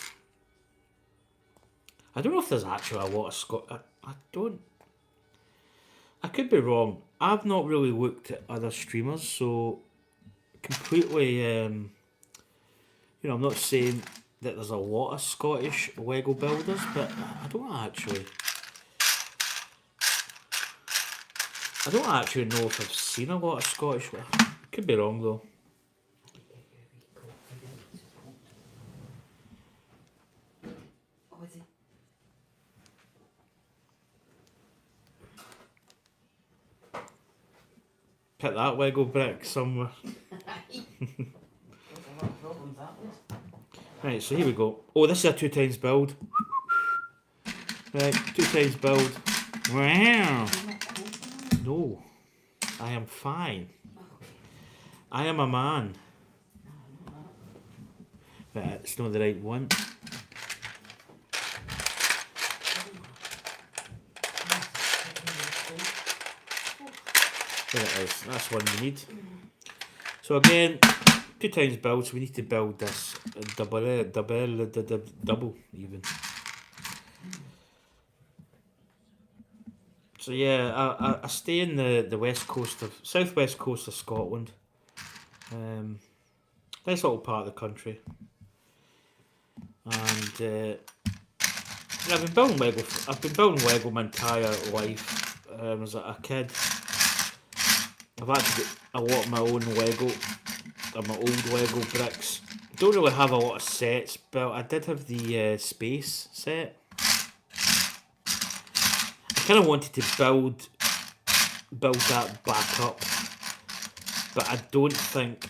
I don't know if there's actually a lot of I could be wrong. I've not really looked at other streamers, so completely, I'm not saying that there's a lot of Scottish Lego builders, but I don't actually. I don't actually know if I've seen a lot of Scottish. Could be wrong though.
Oh, is he?
Put that Lego brick somewhere. Right, so here we go. Oh, this is a 2 times build. Right, 2 times build. Wow. No, I am fine. I am a man. Right, it's not the right one. There it is. That's one we need. So again, 2 times build. So we need to build this double even. So yeah, I stay in the west coast of southwest coast of Scotland. Nice little part of the country, and I've been building Lego. I've been building Lego my entire life. As a kid, I've actually got a lot of my own Lego, my old Lego bricks. Don't really have a lot of sets, but I did have the space set. I kind of wanted to build that back up, but I don't think,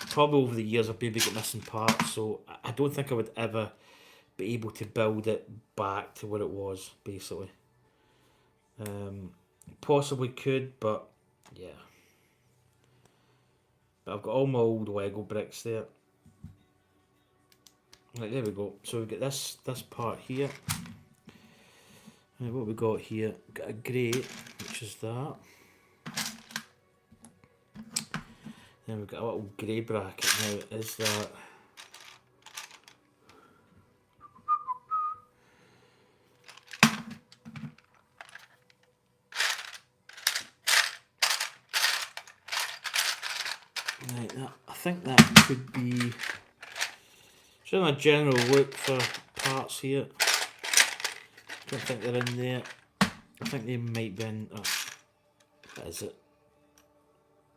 probably over the years I've maybe got missing parts, so I don't think I would ever be able to build it back to what it was, basically. Possibly could, but yeah. But I've got all my old Lego bricks there. Right, there we go. So we've got this part here. Right, what we got here? We've got a grey, which is that. Then we've got a little grey bracket. Now, is that? Right, I think that could be. Just a general look for parts here. Don't think they're in there. I think they might be in. Oh, what is it?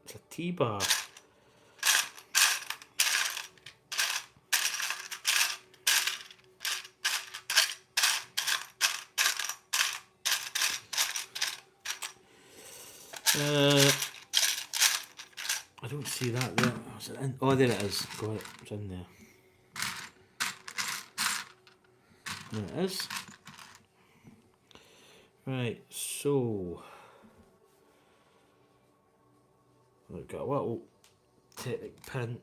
It's a T-bar. I don't see that there. Is it in? Oh, there it is. Got it. It's in there. There it is. Right, so we've got a little Technic pin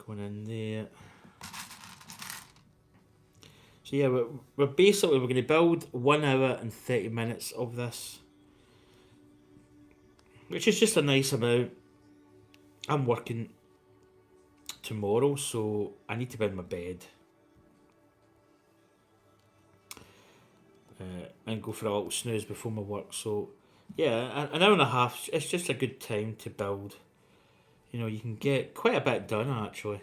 going in there. So yeah, we're basically going to build 1 hour and 30 minutes of this, which is just a nice amount. I'm working tomorrow, so I need to be in my bed and go for a little snooze before my work. So yeah, an hour and a half, it's just a good time to build. You know, you can get quite a bit done actually.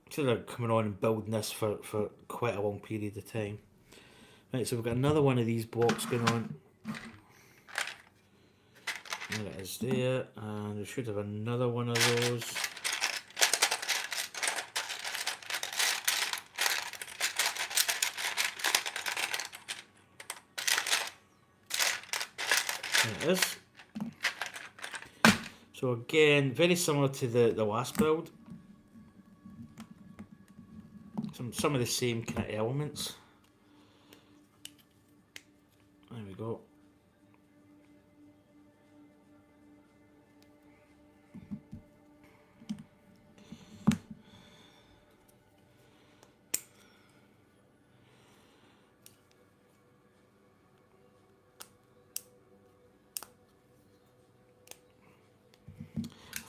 Instead of coming on and building this for quite a long period of time. Right, so we've got another one of these blocks going on. There it is there, and we should have another one of those. There it is. So again, very similar to the last build. Some of the same kind of elements. There we go.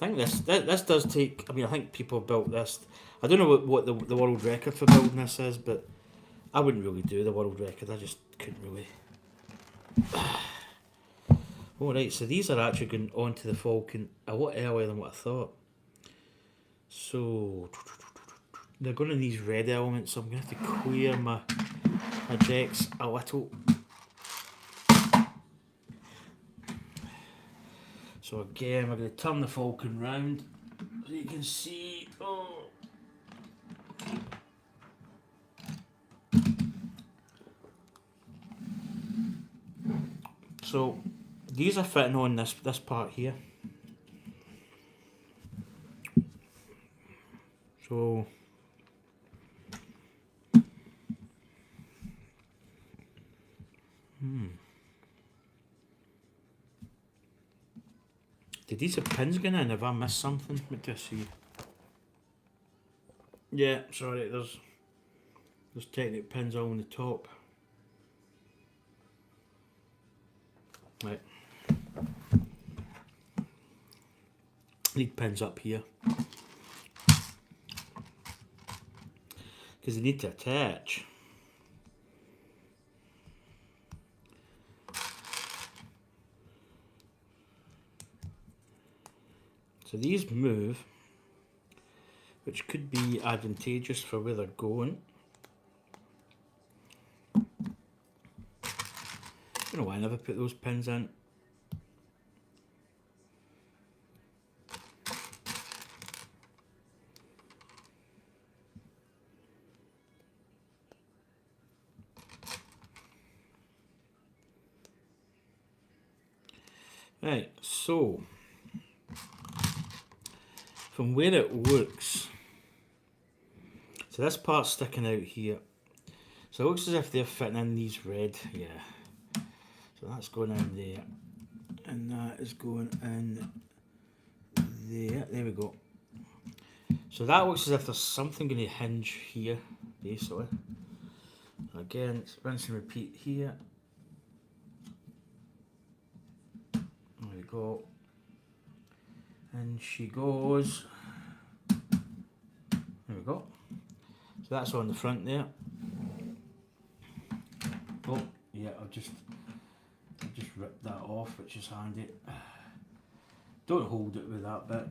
I think this does take. I mean, I think people have built this. I don't know what the world record for building this is, but I wouldn't really do the world record. I just couldn't really. Alright, so these are actually going onto the Falcon a lot earlier than what I thought. So they're going in these red elements, so I'm going to have to clear my ejects a little. So again, we're going to turn the Falcon round so you can see. Oh. So these are fitting on this part here. So did these have pins going in? Have I missed something? What do I see? Yeah, sorry, there's Technic pins all on the top. Right. Need pins up here. Because they need to attach. So these move, which could be advantageous for where they're going. I don't know why I never put those pins in. Right, so from where it looks, so this part's sticking out here. So it looks as if they're fitting in these red, yeah. So that's going in there, and that is going in there. There we go. So that looks as if there's something going to hinge here, basically. Again, it's rinse and repeat here. There we go. And she goes. There we go. So that's on the front there. Oh, yeah, I've just ripped that off, which is handy. Don't hold it with that bit.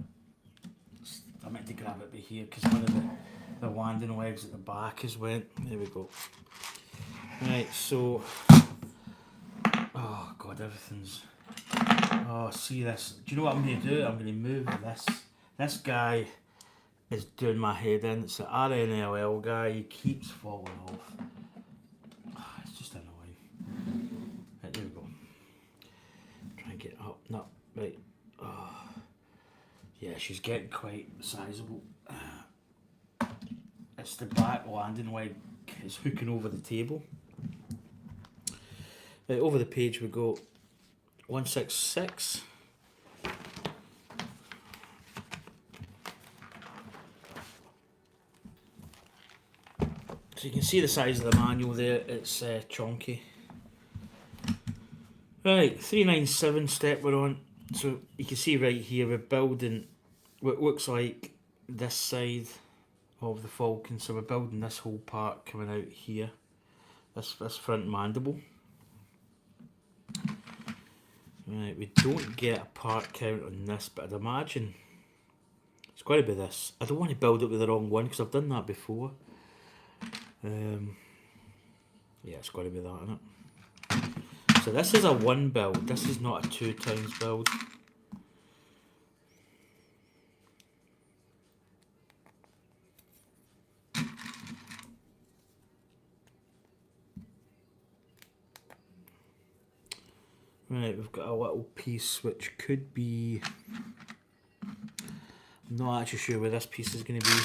I meant to grab it by here because one of the landing legs at the back has went. There we go. Right, so oh god, everything's. Oh, see this? Do you know what I'm going to do? I'm going to move this. This guy is doing my head in. It's the RNLL guy. He keeps falling off. Oh, it's just annoying. Right, there we go. Try and get up. No, right. Oh. Yeah, she's getting quite sizable. It's the back landing leg is hooking over the table. Right, over the page we go. 166. So you can see the size of the manual there, it's chunky. Right, 397 step we're on. So you can see right here we're building what looks like this side of the Falcon. So we're building this whole part coming out here, this front mandible. Right, we don't get a part count on this, but I'd imagine it's got to be this. I don't want to build it with the wrong one because I've done that before. Yeah, it's got to be that, isn't it? So this is a 1 build. This is not a 2 times build. Right, we've got a little piece which could be. I'm not actually sure where this piece is going to be.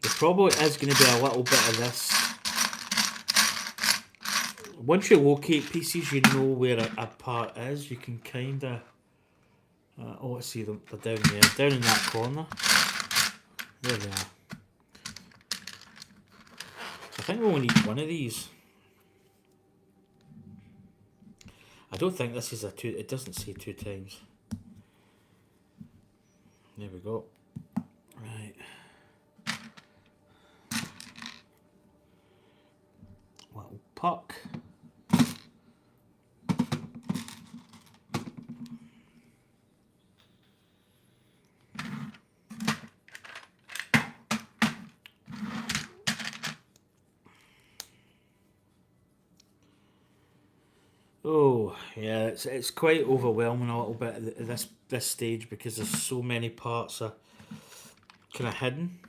There probably is going to be a little bit of this. Once you locate pieces, you know where a part is. You can kind of. Oh, let's see them. They're down there, down in that corner. There they are. I think we only need one of these. I don't think this is a 2. It doesn't say 2 times. There we go. Right. Little puck. Oh yeah, it's quite overwhelming a little bit at this stage because there's so many parts are kind of hidden.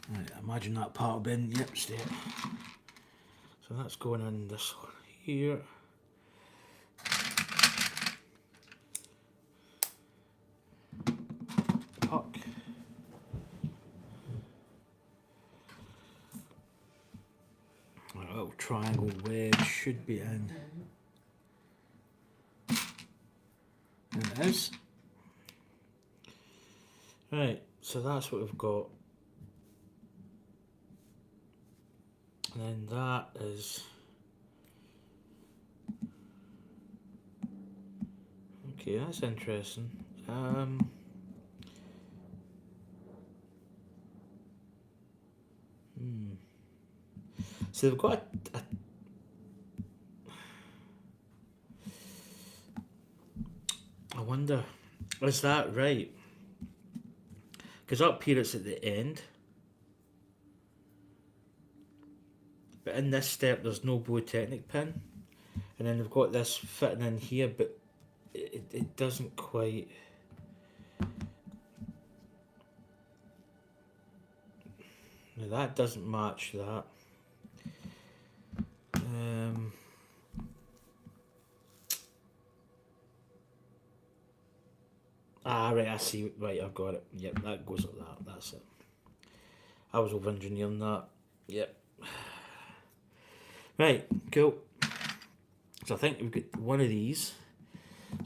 Right, imagine that part will be in, yep, stay. So that's going in this one here. Puck. Right, a little triangle wedge should be in. And it is. Right, so that's what we've got. And then that is... Okay, that's interesting. So they've got I wonder, is that right? Because up here it's at the end. But in this step there's no Bluetechnic pin. And then they've got this fitting in here, but it doesn't quite... Now that doesn't match that. Right, I see. Right, I've got it. Yep, that goes like that. That's it. I was over engineering that. Yep. Right, cool. So I think we've got one of these.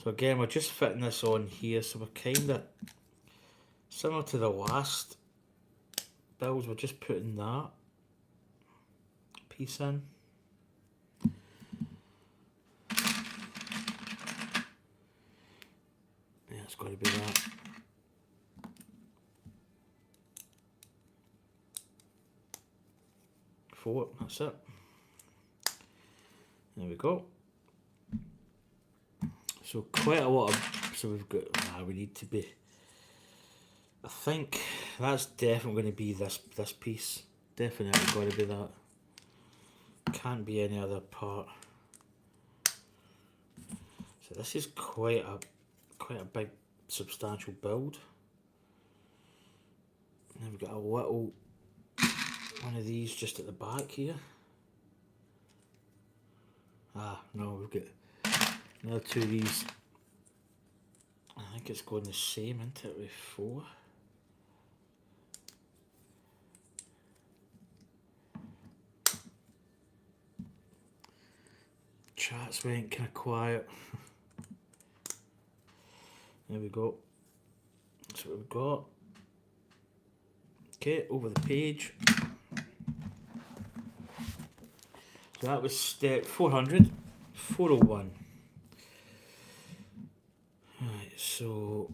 So again, we're just fitting this on here. So we're kind of similar to the last builds. We're just putting that piece in. Yeah, it's got to be that. Four, that's it. There we go. So quite a lot of, so we've got, we need to be, I think that's definitely going to be this piece. Definitely got to be that. Can't be any other part. So this is quite a big substantial build. And then we've got a little one of these just at the back here. No, we've got another two of these. I think it's going the same, isn't it, with four? Chat's went kind of quiet. There we go. That's what we've got. Okay, over the page. So that was step 400, 401. Right, so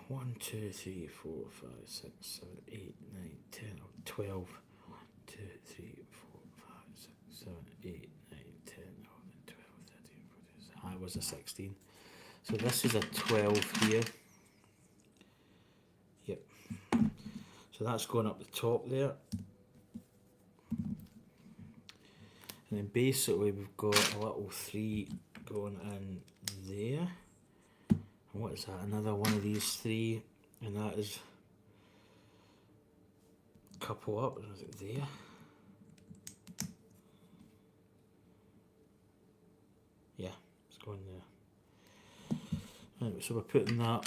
1, 2, 3, 4, 5, 6, 7, 8, 9, 10, 12. 1, 2, 3, 4, 5, 6, 7, 8, 9, 10, 11, 12, 13, 14. I was a 16. So this is a 12 here. Yep. So that's going up the top there. And then basically we've got a little 3 going in there. And what is that? Another one of these 3. And that is a couple up. Is it there? Yeah, it's going there. Right, so we're putting that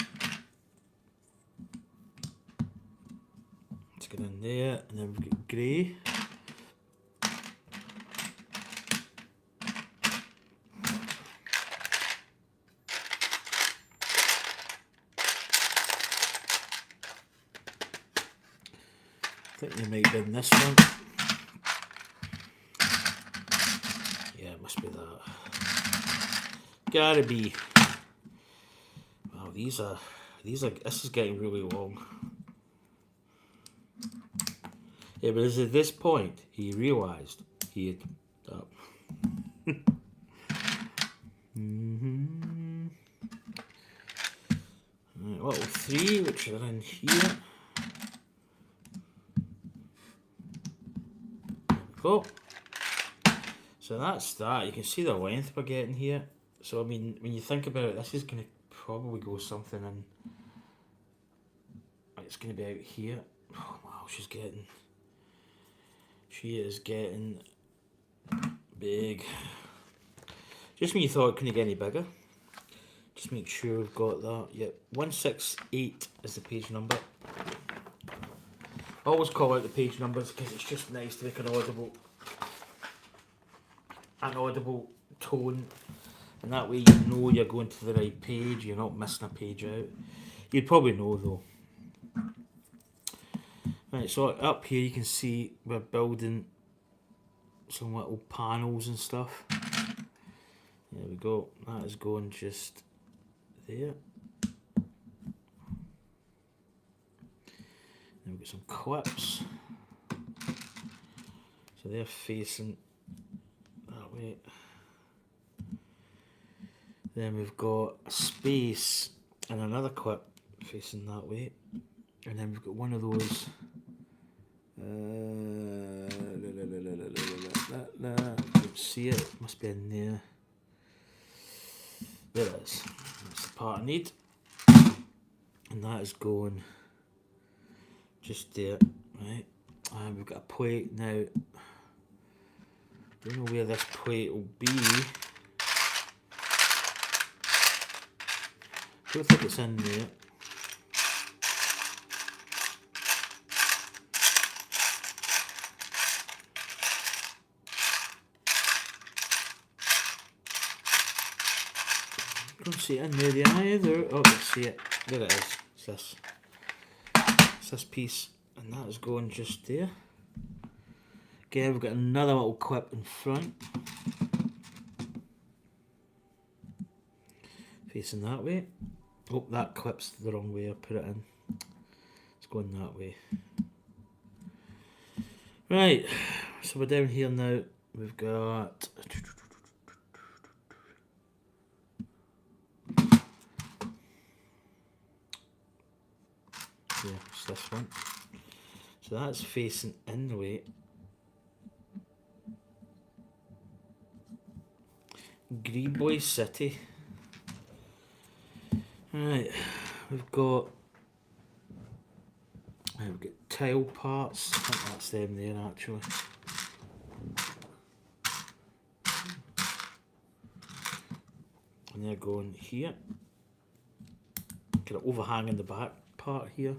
to get in there. And then we've got grey. I think they might be in this one. Yeah, it must be that. Gotta be. Wow, these are, this is getting really long. Yeah, but it's at this point he realised he had up. Right, little 3, which are in here. There we go. So that's that. You can see the length we're getting here. So I mean, when you think about it, this is going to probably go something in. It's going to be out here. Oh wow, she is getting big. Just when you thought it couldn't get any bigger, just make sure we've got that. Yep, 168 is the page number. I always call out the page numbers because it's just nice to make an audible tone, and that way you know you're going to the right page, you're not missing a page out. You'd probably know though. Right, so up here you can see we're building some little panels and stuff. There we go, that is going just there. Then we've got some clips. So they're facing that way. Then we've got a space and another clip facing that way. And then we've got one of those. Don't see it, it must be in there. There it is. That's the part I need. And that is going just there, right? And we've got a plate now. Don't know where this plate will be. Don't think it's in there. Don't see it in there either. Oh, let's see it. There it is. It's this. It's this piece, and that is going just there. Okay, we've got another little clip in front, facing that way. Oh, that clip's the wrong way. I put it in. It's going that way. Right. So we're down here now. We've got. Yeah, it's this one. So that's facing in the way. Greenboy City. Right, we've got tile parts. I think that's them there actually. And they're going here. Kind of overhanging the back part here.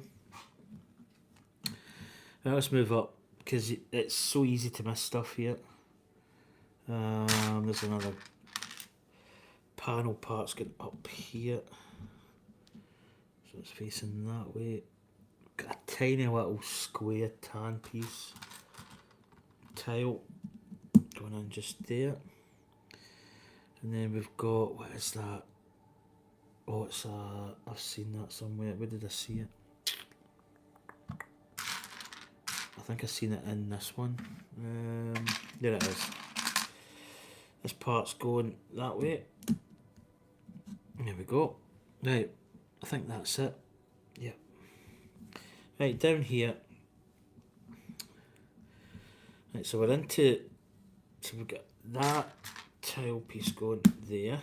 Now let's move up because it's so easy to miss stuff here. There's another panel part's going up here. So it's facing that way. Got a tiny little square tan piece. Tile going in just there. And then we've got, what is that? Oh, it's I've seen that somewhere. Where did I see it? I think I've seen it in this one. There it is. This part's going that way. There we go. Right, I think that's it. Yeah. Right, down here. Right, so we're into. So we've got that tile piece going there.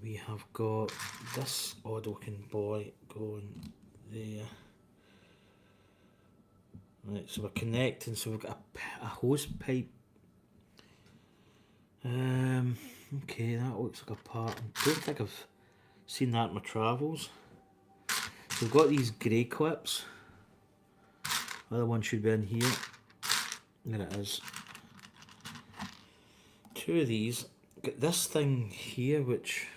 We have got this odd looking boy going there. Right, so we're connecting, so we've got a hose pipe. Okay, that looks like a part. I don't think I've seen that in my travels. So we've got these grey clips. Other one should be in here. There it is. Two of these. Got this thing here, which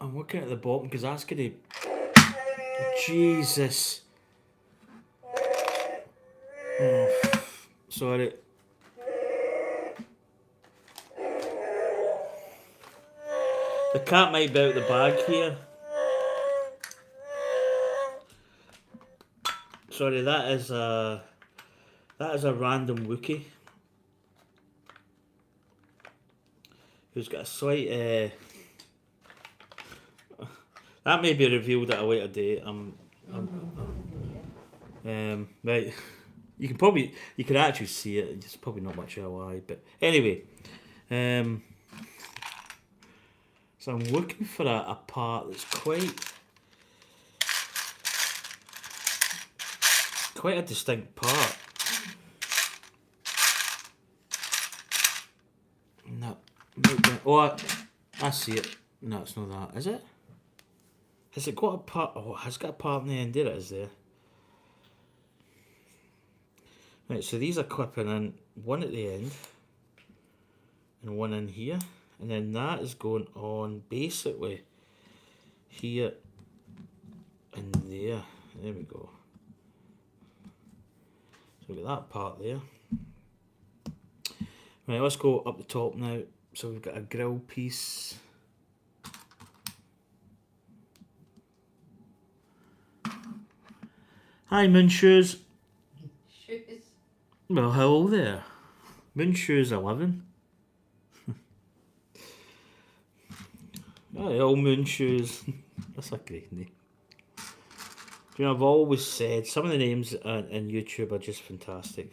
I'm looking at the bottom because that's gonna. Jesus. Oh, sorry. The cat might be out the bag here. Sorry, that is a random Wookie who's got a slight That may be revealed at a later date. Right. You can actually see it. It's probably not much of a lie, but anyway. So I'm looking for a part that's quite a distinct part. No. Oh, I see it. No, it's not that. Is it? Has it got a part? Oh, it has got a part in the end. There it is there. Right, so these are clipping in, one at the end and one in here. And then that is going on basically here and there. There we go. So we've got that part there. Right, let's go up the top now. So we've got a grill piece. Hi, Moonshoes.
Shoes.
Well, hello there. Moonshoes 11. Oh, all Moonshoes. That's a great name. You know, I've always said some of the names on YouTube are just fantastic.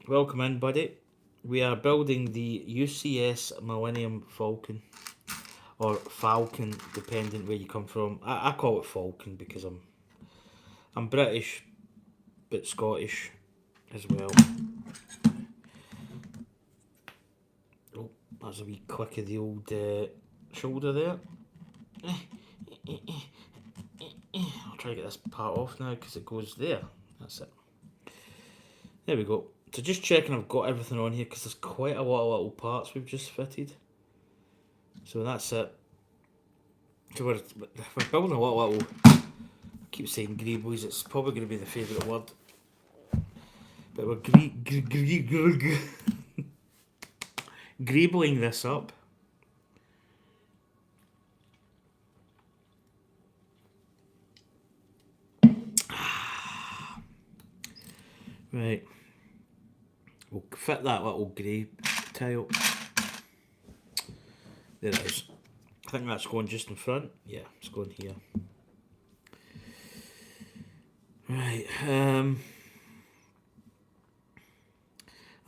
Welcome in, buddy. We are building the UCS Millennium Falcon. Or Falcon, depending where you come from. I call it Falcon because I'm British, but Scottish as well. Oh, that's a wee click of the old shoulder there. I'll try to get this part off now because it goes there. That's it. There we go. So just checking I've got everything on here because there's quite a lot of little parts we've just fitted. So that's it. So we're building a lot of little, I keep saying greeblies, it's probably going to be the favourite word. But we're greebling this up. Right. We'll fit that little grey tile. There it is. I think that's going just in front. Yeah, it's going here. Right.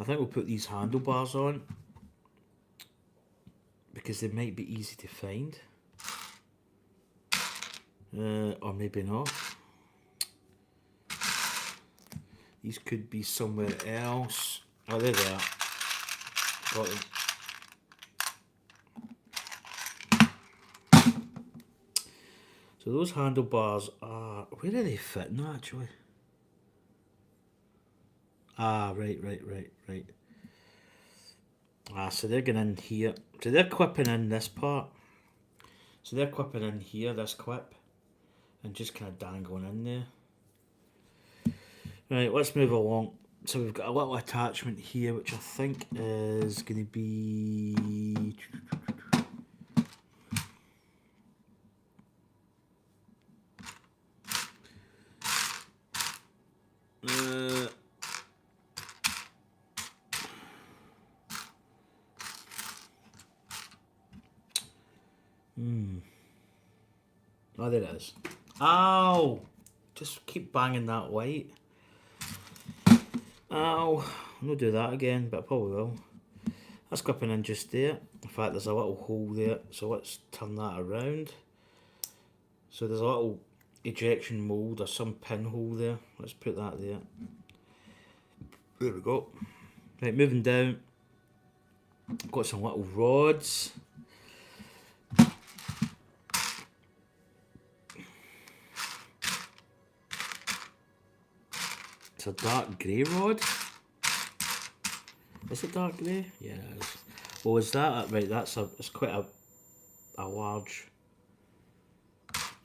I think we'll put these handlebars on because they might be easy to find. Or maybe not. These could be somewhere else. Oh, there they are. Got them. So those handlebars are... Where are they fitting actually? Ah, right. Ah, so they're going in here. So they're clipping in this part. So they're clipping in here, this clip. And just kind of dangling in there. Right, let's move along. So we've got a little attachment here, which I think is going to be... Oh, there it is. Ow! Just keep banging that white. Ow! I'm not do that again, but I probably will. That's clipping in just there. In fact, there's a little hole there, so let's turn that around. So there's a little ejection mould or some pinhole there. Let's put that there. There we go. Right, moving down. Got some little rods. It's a dark grey rod. Is it dark grey? Yeah, it is. Oh, is that right? It's quite a large.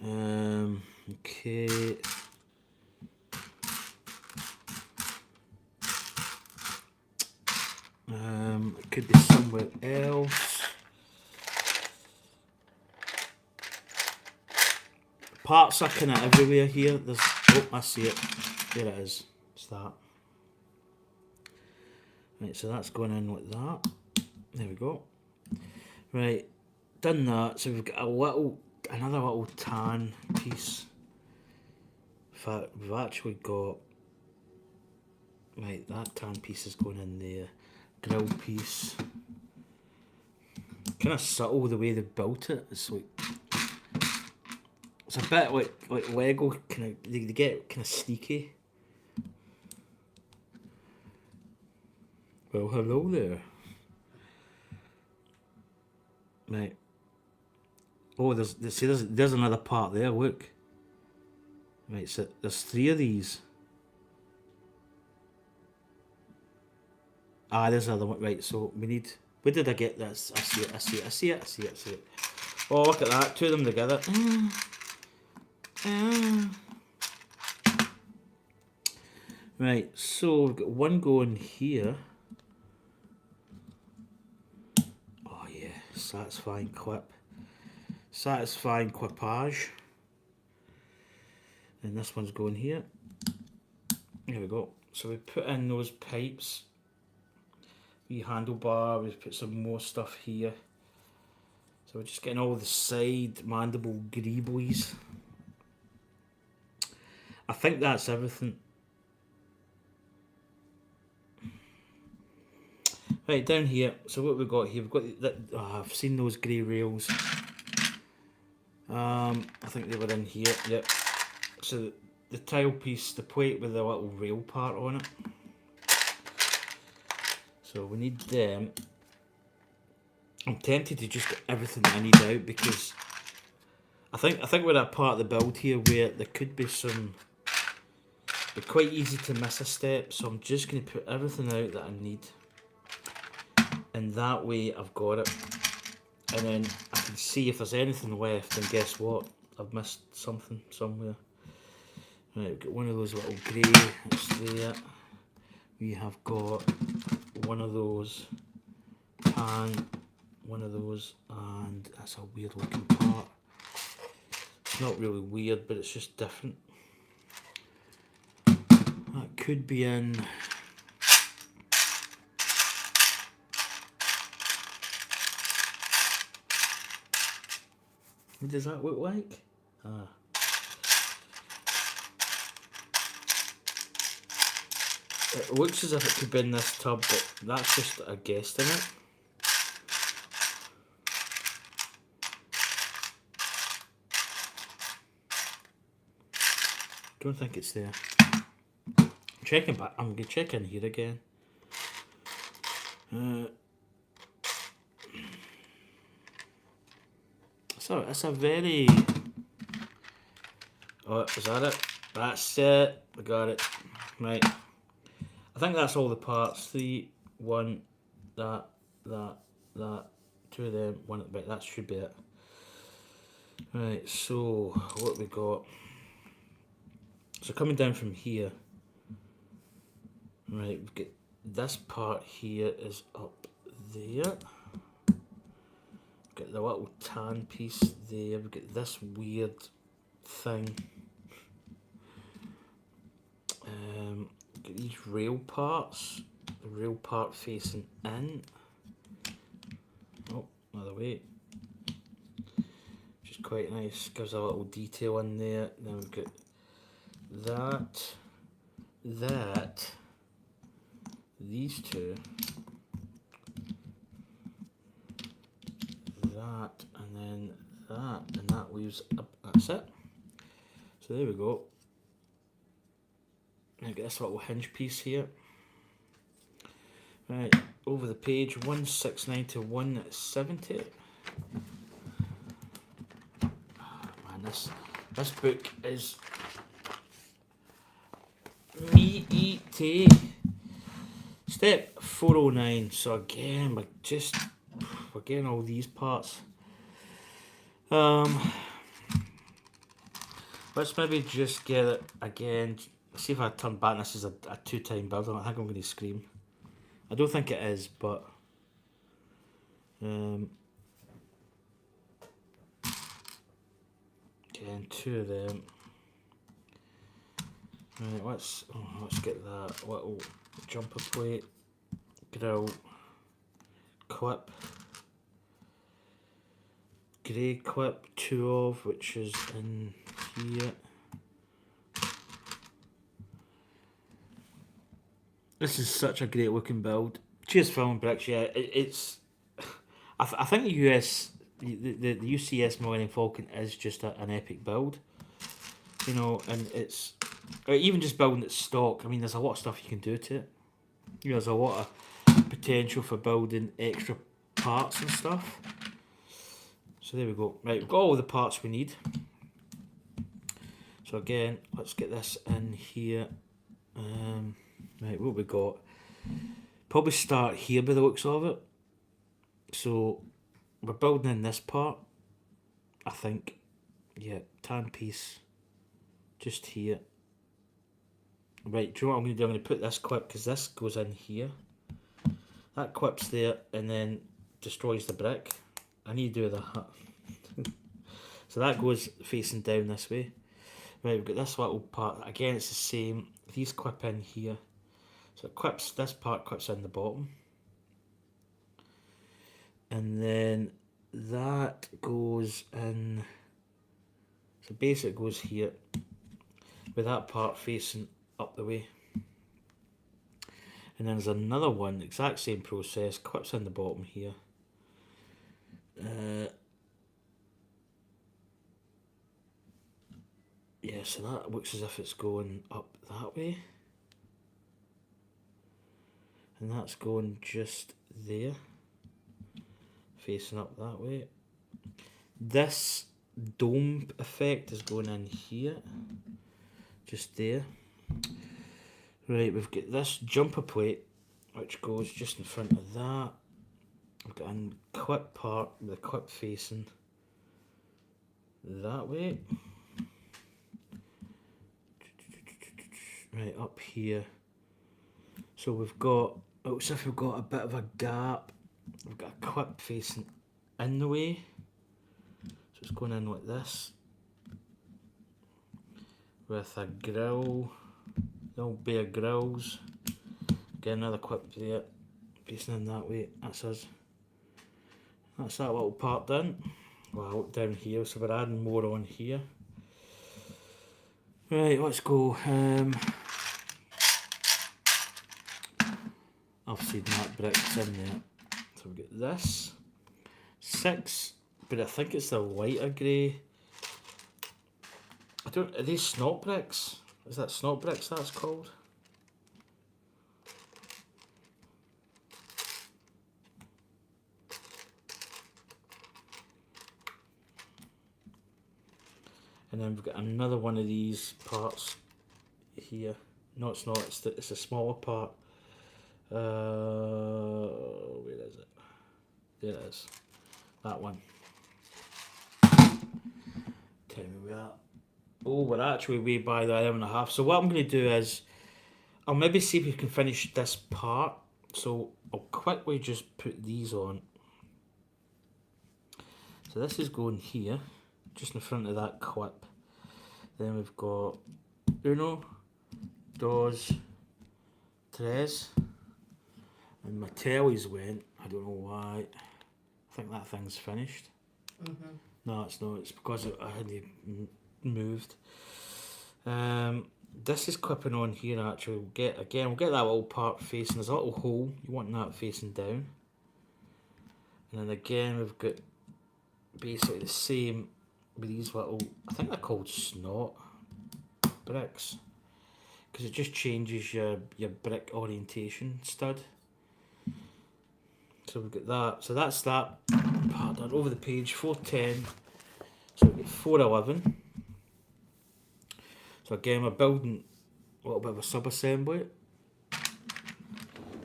Okay. It could be somewhere else. Parts are kind of everywhere here. There's, oh, I see it. There it is. It's that. Right, so that's going in like that. There we go. Right, done that. So we've got another little tan piece. In fact, we've actually got, right, that tan piece is going in there. Grill piece. Kind of subtle the way they built it. It's like, it's a bit like Lego. Kind of they get kind of sneaky. Well, hello there. Right. Oh, there's another part there. Look. Right, so there's 3 of these. Ah, there's another one. Right, so we need. Where did I get this? I see it. Oh, look at that. 2 of them together. Right, so we've got one going here. Oh yeah, satisfying clip. Satisfying clippage. And this one's going here. There we go. So we put in those pipes. Wee handlebar, we've put some more stuff here. So we're just getting all the side mandible greeblies. I think that's everything. Right, down here, so what we've got here, we've got that. Oh, I've seen those grey rails. I think they were in here, yep. So the tile piece, the plate with the little rail part on it. So we need them. I'm tempted to just get everything I need out because I think we're at a part of the build here where there could be some. It's quite easy to miss a step, so I'm just going to put everything out that I need. And that way I've got it. And then I can see if there's anything left, and guess what? I've missed something somewhere. Right, we've got one of those little grey, that's there. We have got one of those tan, one of those, and that's a weird looking part. It's not really weird, but it's just different. That could be in. What does that look like? Ah. It looks as if it could be in this tub, but that's just a guesstimate. Don't think it's there. Checking back. I'm gonna check in here again. So it's a very. Oh, is that it? That's it. I got it. Right. I think that's all the parts. 3, 1, that, 2 of them, 1 at the back. That should be it. Right. So what we got? So coming down from here. Right. We've got this part here is up there. Got the little tan piece there. We've got this weird thing. Got these rail parts. The rail part facing in. Oh, another way. Which is quite nice. Gives a little detail in there. Then we've got that, these 2. That and then that, and that leaves up. That's it. So there we go. I get this little hinge piece here. Right, over the page 169 to 170. Oh, man, this book is meaty. Step 409. So again, we're getting all these parts. Let's maybe just get it again. See if I turn back. This is a 2-time build. I think I'm going to scream. I don't think it is, but again, 2 of them. Right, let's get that little jumper plate, grill, clip. grey clip, 2 of, which is in here. This is such a great looking build. Cheers Film Bricks, yeah, it's... I think the UCS Millennium Falcon is just an epic build. You know, and it's... even just building it stock, I mean, there's a lot of stuff you can do to it. You know, there's a lot of potential for building extra parts and stuff. So there we go. Right, we've got all the parts we need. So again, let's get this in here. Right, what we got? Probably start here by the looks of it. So we're building in this part, I think. Yeah, tan piece just here. Right, do you know what I'm going to do? I'm going to put this clip, because this goes in here. That clip's there and then destroys the brick. I need to do that. So that goes facing down this way. Right, we've got this little part. Again, it's the same. These clip in here. So it clips, this part clips in the bottom. And then that goes in. So basically it goes here, with that part facing up the way. And then there's another one, exact same process, clips in the bottom here. Yeah, so that looks as if it's going up that way. And that's going just there, facing up that way. This dome effect is going in here, just there. Right, we've got this jumper plate, which goes just in front of that. We've got a clip part with a clip facing that way. Right, up here. So we've got, it looks as if we've got a bit of a gap. We've got a clip facing in the way. So it's going in like this. With a grill. Little bare grills. Get another clip there. Facing in that way. That's us. That's that little part done. Well, down here, so we're adding more on here. Right, let's go. I've seen that bricks in there. So we've got this. 6, but I think it's the lighter grey. I don't, are these snot bricks? Is that snot bricks that's called? And then we've got another one of these parts here. No, it's not. It's a smaller part. Where is it? There it is. That one. Tell me where that. Oh, we're actually way by the 11.5. So what I'm going to do is, I'll maybe see if we can finish this part. So I'll quickly just put these on. So this is going here, just in front of that clip. Then we've got 1, 2, 3. And my tellies went, I don't know why. I think that thing's finished. Mm-hmm. No, it's not. It's because I hadn't moved. This is clipping on here actually. We'll get that little part facing. There's a little hole. You want that facing down. And then again we've got basically the same with these little, I think they're called snot bricks. Because it just changes your brick orientation stud. So we've got that. So that's that part done. Over the page, 410. So we've got 411. So again, we're building a little bit of a sub-assembly.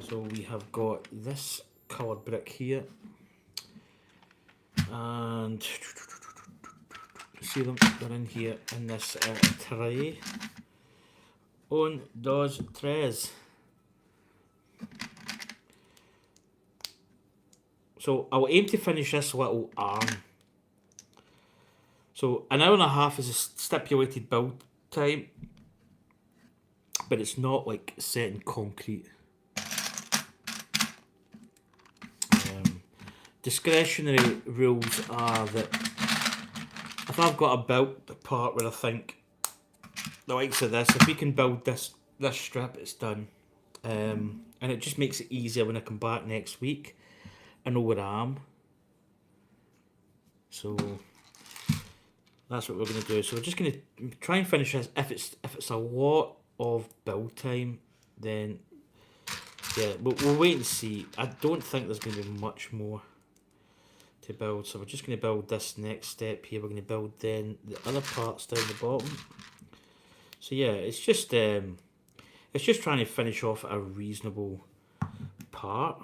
So we have got this coloured brick here. And see them, they're in here in this tray. 1, 2, 3. So I'll aim to finish this little arm. So 1.5 hours is a stipulated build time, but it's not like set in concrete. discretionary rules are that if I've got a built part where I think the likes of this, if we can build this strip, it's done. And it just makes it easier when I come back next week. I know where I am. So that's what we're going to do. So we're just going to try and finish this. If it's a lot of build time, then yeah, we'll wait and see. I don't think there's going to be much more to build. So we're just going to build this next step here. We're going to build then the other parts down the bottom. So yeah, it's just trying to finish off a reasonable part,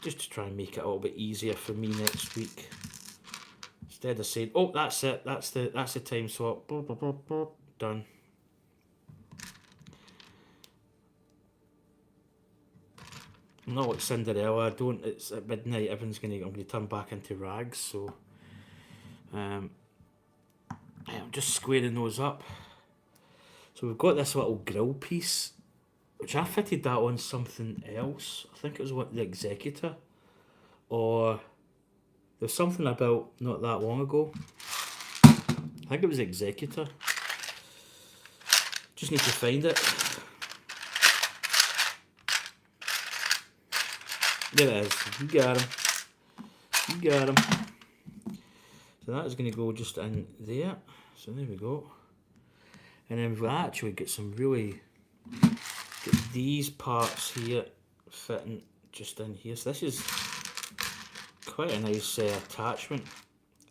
just to try and make it a little bit easier for me next week. Instead of saying, "Oh, that's it. That's the time swap." Blah, blah, blah, blah, done. I'm not like Cinderella. I don't. It's at midnight. I'm going to turn back into rags. So, I'm just squaring those up. So we've got this little grill piece, which I fitted that on something else. I think it was the Executor, or there's something I built not that long ago. I think it was Executor. Just need to find it. There it is. You got him. You got him. So that is going to go just in there. So there we go. And then we've actually got some really, get these parts here fitting just in here. So this is quite a nice attachment.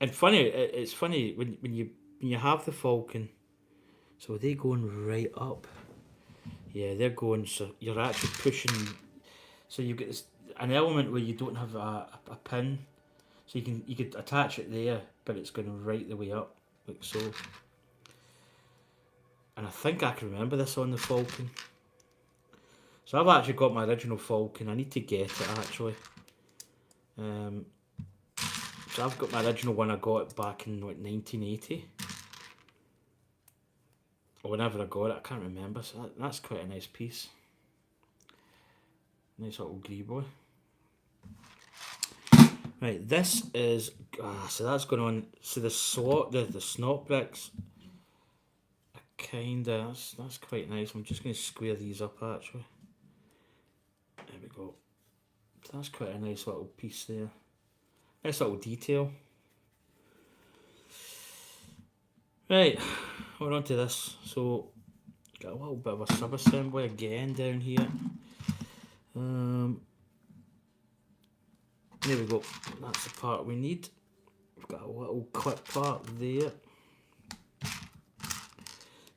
And funny, it's funny when you have the Falcon. So are they going right up? Yeah, they're going. So you're actually pushing. So you get an element where you don't have a pin. So you could attach it there, but it's going right the way up, like so. And I think I can remember this on the Falcon. So I've actually got my original Falcon. I need to get it actually. So I've got my original one. I got it back in like 1980. Or whenever I got it, I can't remember. So that's quite a nice piece. Nice little grey-boy. Right, this is so that's going on. So the slot, the snot bricks, kinda. That's quite nice. I'm just going to square these up actually. There we go. So that's quite a nice little piece there. Nice little detail. Right, we're on to this. So got a little bit of a sub-assembly again down here. There we go. That's the part we need. We've got a little clip part there.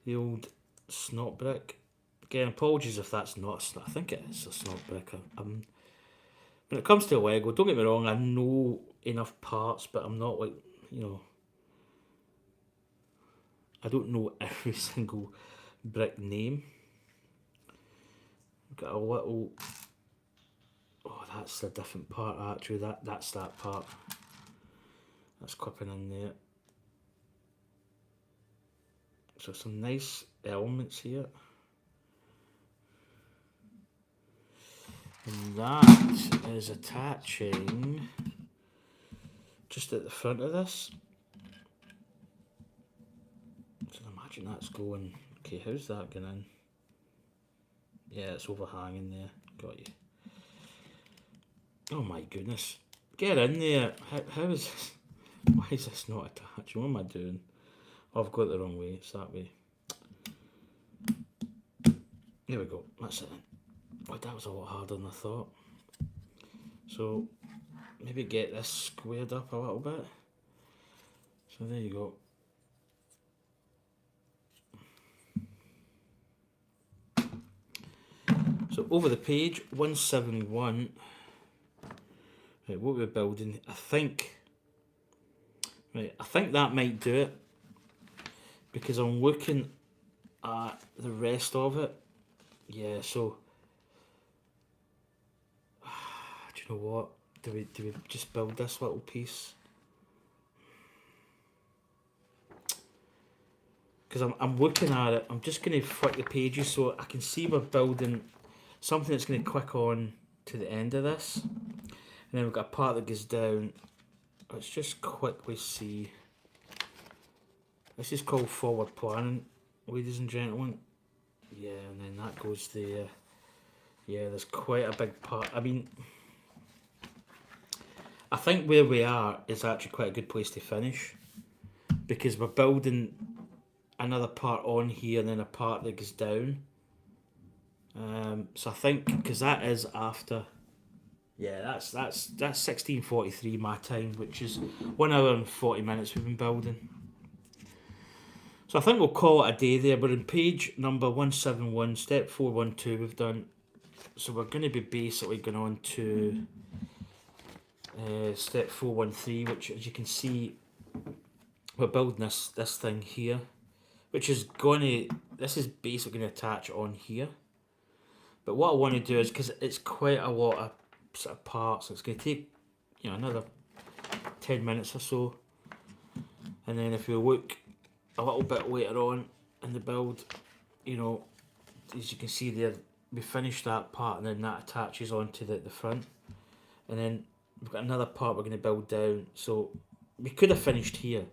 The old snot brick. Again, apologies if that's not a snot. I think it is a snot brick. When it comes to Lego, don't get me wrong, I know enough parts, but I'm not like, I don't know every single brick name. We've got a little... Oh, that's a different part actually. That's that part. That's clipping in there. So some nice elements here. And that is attaching just at the front of this. So imagine that's going... Okay, how's that going in? Yeah, it's overhanging there. Got you. Oh my goodness. Get in there. How is this? Why is this not attached? What am I doing? Oh, I've got it the wrong way. It's that way. There we go. That's it. Oh, that was a lot harder than I thought. So, maybe get this squared up a little bit. So there you go. So over the page, 171. Right, what we're building, I think that might do it, because I'm looking at the rest of it. Yeah, so do you know what? Do we just build this little piece? Because I'm looking at it, I'm just going to flick the pages so I can see we're building something that's going to click on to the end of this. And then we've got a part that goes down. Let's just quickly see. This is called forward planning, ladies and gentlemen. Yeah, and then that goes there. Yeah, there's quite a big part. I mean, I think where we are is actually quite a good place to finish, because we're building another part on here and then a part that goes down. So I think, because that is after, yeah, that's 16:43 my time, which is 1 hour and 40 minutes we've been building. So I think we'll call it a day there. We're in page number 171, step 412 we've done. So we're going to be basically going on to step 413, which, as you can see, we're building this thing here, which is this is basically going to attach on here. But what I want to do is, because it's quite a lot of sort of parts, it's going to take, you know, another 10 minutes or so. And then if we look a little bit later on in the build, you know, as you can see there, we finished that part and then that attaches onto the front. And then we've got another part we're going to build down. So we could have finished here.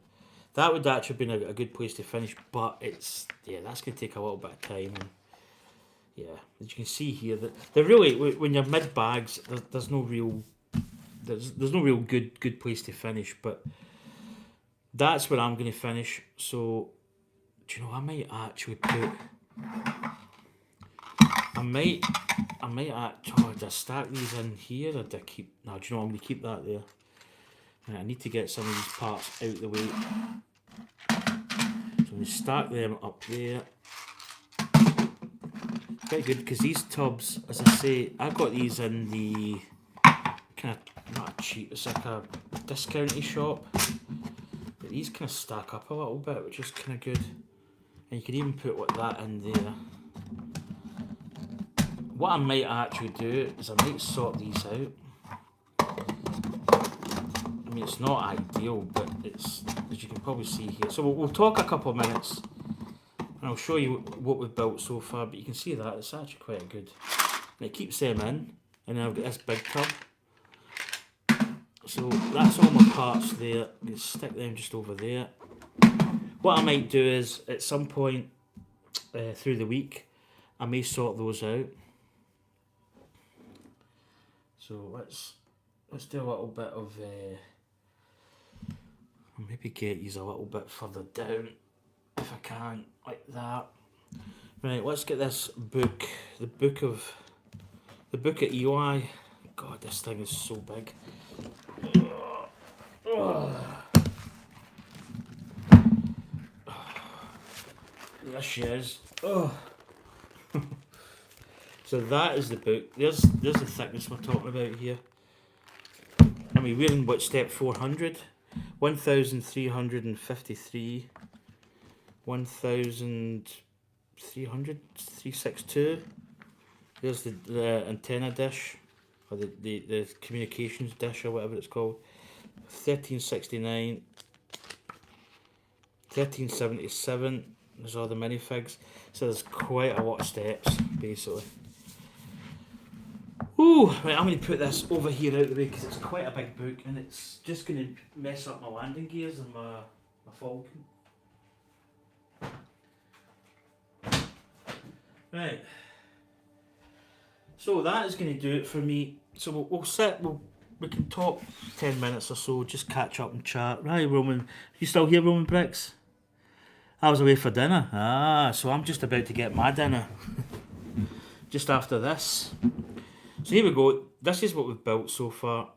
That would actually have been a good place to finish, but it's, yeah, that's going to take a little bit of time. And yeah, as you can see here, that they're really, when you're mid bags, there's no real good place to finish. But that's where I'm going to finish. So, do you know, I might actually put, I might actually, do I stack these in here or do I keep, no, do you know, I'm going to keep that there. Right, I need to get some of these parts out of the way. So I'm going to stack them up there. Quite good, because these tubs, as I say, I got these in the kind of, not cheap, it's like a discounty shop. But these kind of stack up a little bit, which is kind of good. And you can even put like that in there. What I might actually do is I might sort these out. I mean, it's not ideal, but it's, as you can probably see here. So we'll talk a couple of minutes and I'll show you what we've built so far, but you can see that it's actually quite good. And it keeps them in, and then I've got this big tub. So that's all my parts there. I'm going to stick them just over there. What I might do is, at some point through the week, I may sort those out. So let's do a little bit of, maybe get these a little bit further down, if I can, like that. Right, let's get this book, the book of Eli. God, this thing is so big. There she is. Oh. So that is the book. There's the thickness we're talking about here. I mean, we're in what, step 400? 1,353. 1,300, 362. There's the antenna dish, or the communications dish, or whatever it's called. 1369. 1377. There's all the minifigs. So there's quite a lot of steps, basically. Ooh, right, I'm going to put this over here out of the way because it's quite a big book and it's just going to mess up my landing gears and my Falcon. Right. So that is going to do it for me. So we can talk 10 minutes or so, just catch up and chat. Right, Roman, you still here, Roman Bricks? I was away for dinner. Ah, so I'm just about to get my dinner. Just after this. So here we go. This is what we've built so far.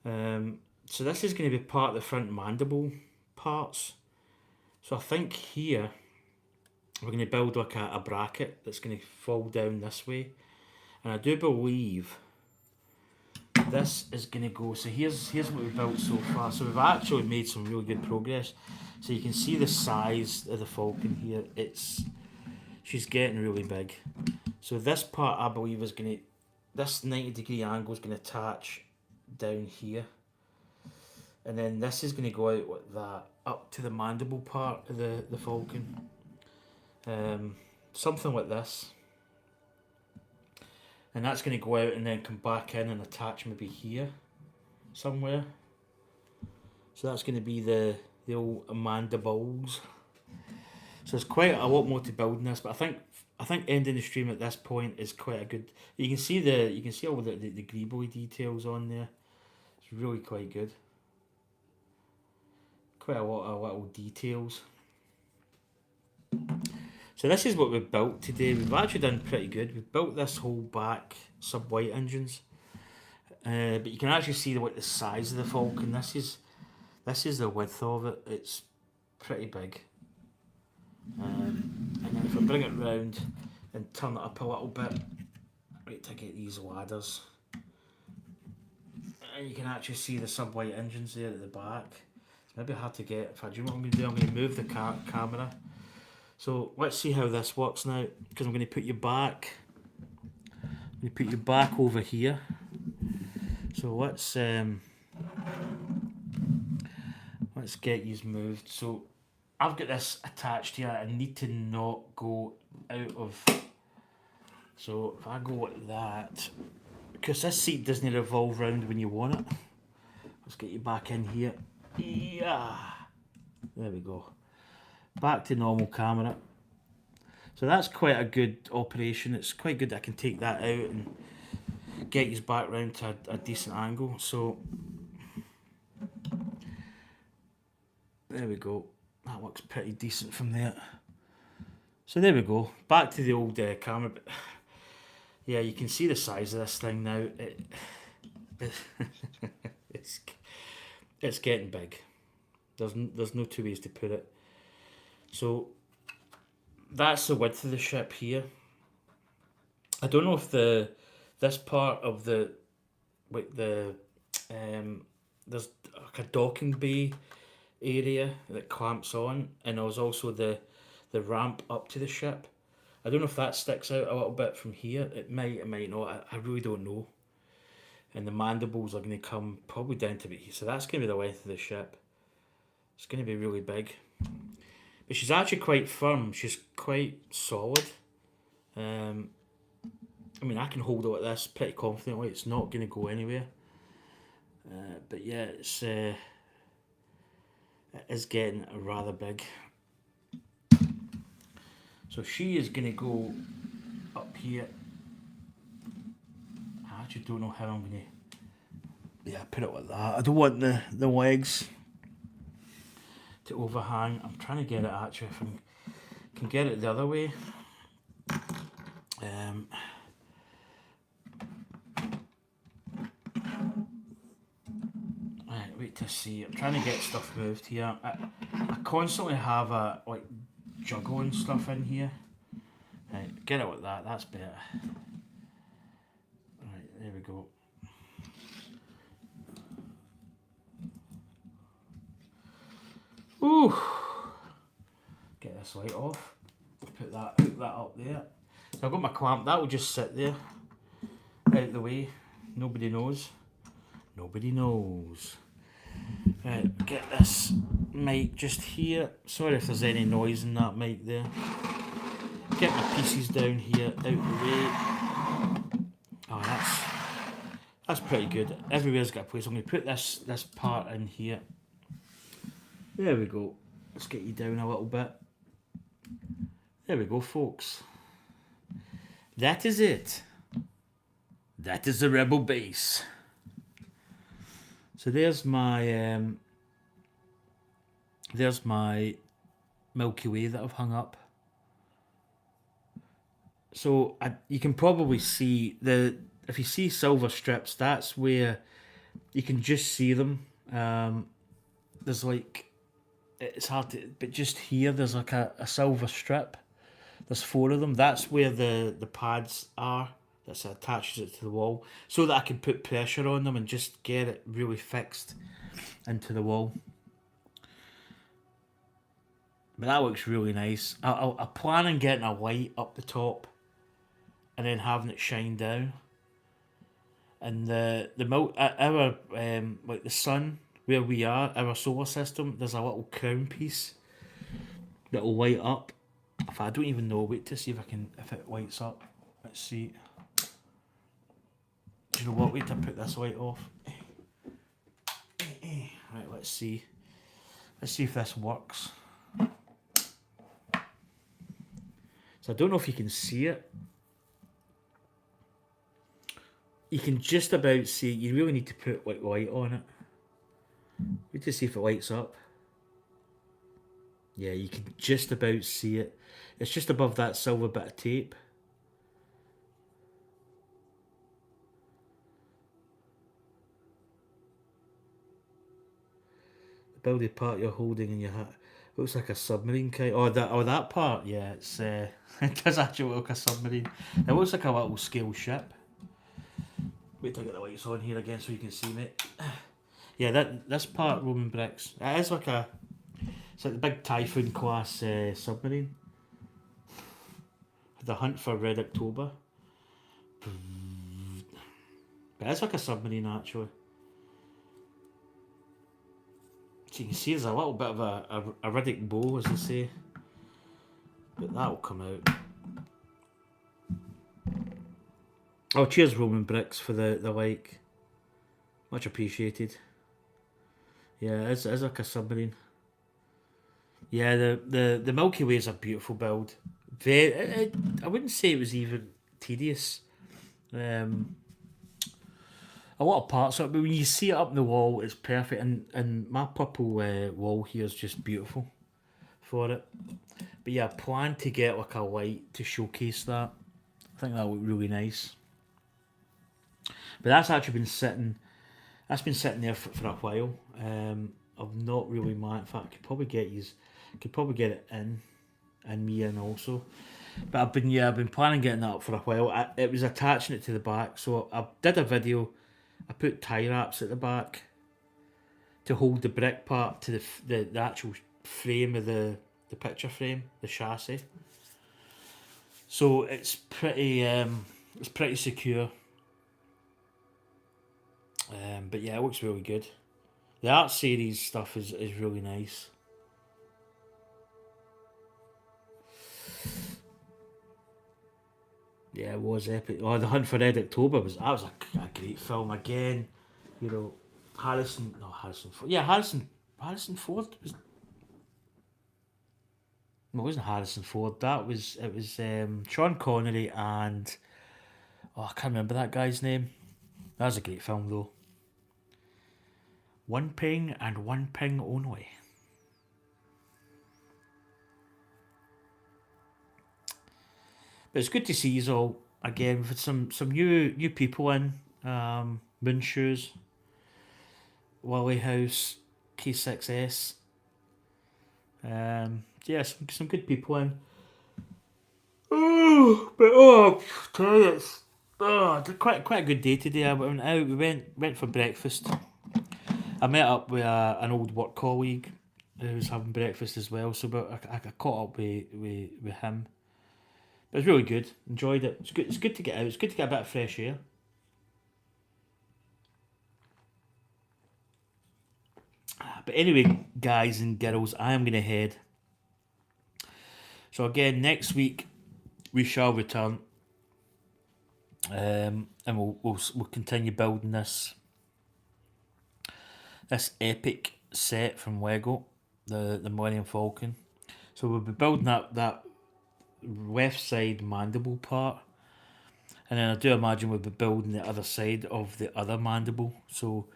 So this is going to be part of the front mandible parts. So I think here we're going to build like a bracket that's going to fall down this way. And I do believe this is going to go. So here's what we've built so far. So we've actually made some really good progress. So you can see the size of the Falcon here. She's getting really big. So this part, I believe, is going to, this 90-degree angle is going to attach down here. And then this is going to go out like that, up to the mandible part of the Falcon. Something like this. And that's going to go out and then come back in and attach maybe here somewhere. So that's going to be the old mandibles. So there's quite a lot more to build in this, but I think ending the stream at this point is quite a good. You can see all the greeboy details on there. It's really quite good. Quite a lot of little details. So this is what we've built today. We've actually done pretty good. We've built this whole back sub-white engines, but you can actually see the size of the Falcon. This is the width of it. It's pretty big. And then if I bring it round and turn it up a little bit, right to get these ladders, and you can actually see the sub-white engines there at the back. It's maybe hard to get. If I do what I'm going to do, I'm going to move the camera. So let's see how this works now, because I'm going to put you back. I'm going to put you back over here. So let's get these moved. So I've got this attached here. I need to not go out of. So if I go like that, because this seat doesn't revolve round when you want it. Let's get you back in here. Yeah, there we go. Back to normal camera. So that's quite a good operation. It's quite good that I can take that out and get you back round to a decent angle. So there we go. That looks pretty decent from there. So there we go. Back to the old camera. But yeah, you can see the size of this thing now. It's getting big. There's no two ways to put it. So that's the width of the ship here. I don't know if this part of there's like a docking bay area that clamps on, and there's also the ramp up to the ship. I don't know if that sticks out a little bit from here. It might not. I really don't know. And the mandibles are going to come probably down to here. So that's going to be the length of the ship. It's going to be really big. But she's actually quite firm. She's quite solid. I mean, I can hold it like this pretty confidently. It's not going to go anywhere. But yeah, it is getting rather big. So she is going to go up here. I actually don't know how I'm going to... Yeah, put it like that. I don't want the legs to overhang. I'm trying to get it actually, if I can get it the other way. Right, wait to see. I'm trying to get stuff moved here. I constantly have a juggling stuff in here. Right, get it like that. That's better. Right, there we go. Ooh. Get this light off. Hook that up there. So I've got my clamp. That will just sit there, out the way. Nobody knows. Nobody knows. Right, get this mic just here. Sorry if there's any noise in that mic there. Get my pieces down here, out the way. Oh, that's pretty good. Everywhere's got a place. I'm going to put this part in here. There we go. Let's get you down a little bit. There we go, folks. That is it. That is the Rebel base. So there's my Milky Way that I've hung up. So you can probably see if you see silver strips, that's where you can just see them. There's like, it's hard to, but just here there's like a silver strip. There's 4 of them. That's where the pads are. That attaches it to the wall, so that I can put pressure on them and just get it really fixed into the wall. But that looks really nice. I plan on getting a light up the top, and then having it shine down. And our like the sun where we are, our solar system, there's a little crown piece that will light up. If I don't even know, wait to see if it lights up. Let's see. you know what? Wait till I put this light off. Right, let's see. Let's see if this works. So I don't know if you can see it. You can just about see it. You really need to put like light on it. Wait to see if it lights up. Yeah, you can just about see it. It's just above that silver bit of tape. The building part you're holding in your hat looks like a submarine kite. Oh, that part. Yeah, it's it does actually look like a submarine. It looks like a little scale ship. Wait till I get the lights on here again so you can see me. Yeah, this part Roman bricks. It is like it's like the big Typhoon class submarine. The Hunt for Red October. But it's like a submarine actually. So you can see there's a little bit of a Riddick bow, as they say. But that'll come out. Oh, cheers Roman bricks for the like. Much appreciated. Yeah, it's like a submarine. Yeah, the Milky Way is a beautiful build. I wouldn't say it was even tedious. A lot of parts of it, but when you see it up in the wall, it's perfect. And my purple wall here is just beautiful for it. But yeah, I plan to get like a light to showcase that. I think that would look really nice. But that's actually been sitting. That's been sitting there for a while. I've not really managed. In fact, I could probably get it in me in also. But I've been planning getting that up for a while. It was attaching it to the back, so I did a video. I put tie wraps at the back to hold the brick part to the actual frame of the picture frame, the chassis. So it's pretty secure. But yeah, it looks really good. The art series stuff is really nice. Yeah, it was epic. Oh, The Hunt for Red October was a great film again. You know, Harrison Ford. Yeah, Harrison Ford was. No, it wasn't Harrison Ford. It was Sean Connery and I can't remember that guy's name. That was a great film though. One ping and one ping only. But it's good to see you all again. We've had some new people in. Moonshoes, Lily House, K6S. Yeah, some good people in. Tell you, it's quite a good day today. I went out. We went for breakfast. I met up with an old work colleague who was having breakfast as well. So, I caught up with him. It was really good. Enjoyed it. It's good to get out. It's good to get a bit of fresh air. But anyway, guys and girls, I am going to head. So again, next week we shall return, and we'll continue building this epic set from Lego, the Millennium Falcon. So we'll be building that left side mandible part, and then I do imagine we'll be building the other side of the other mandible. So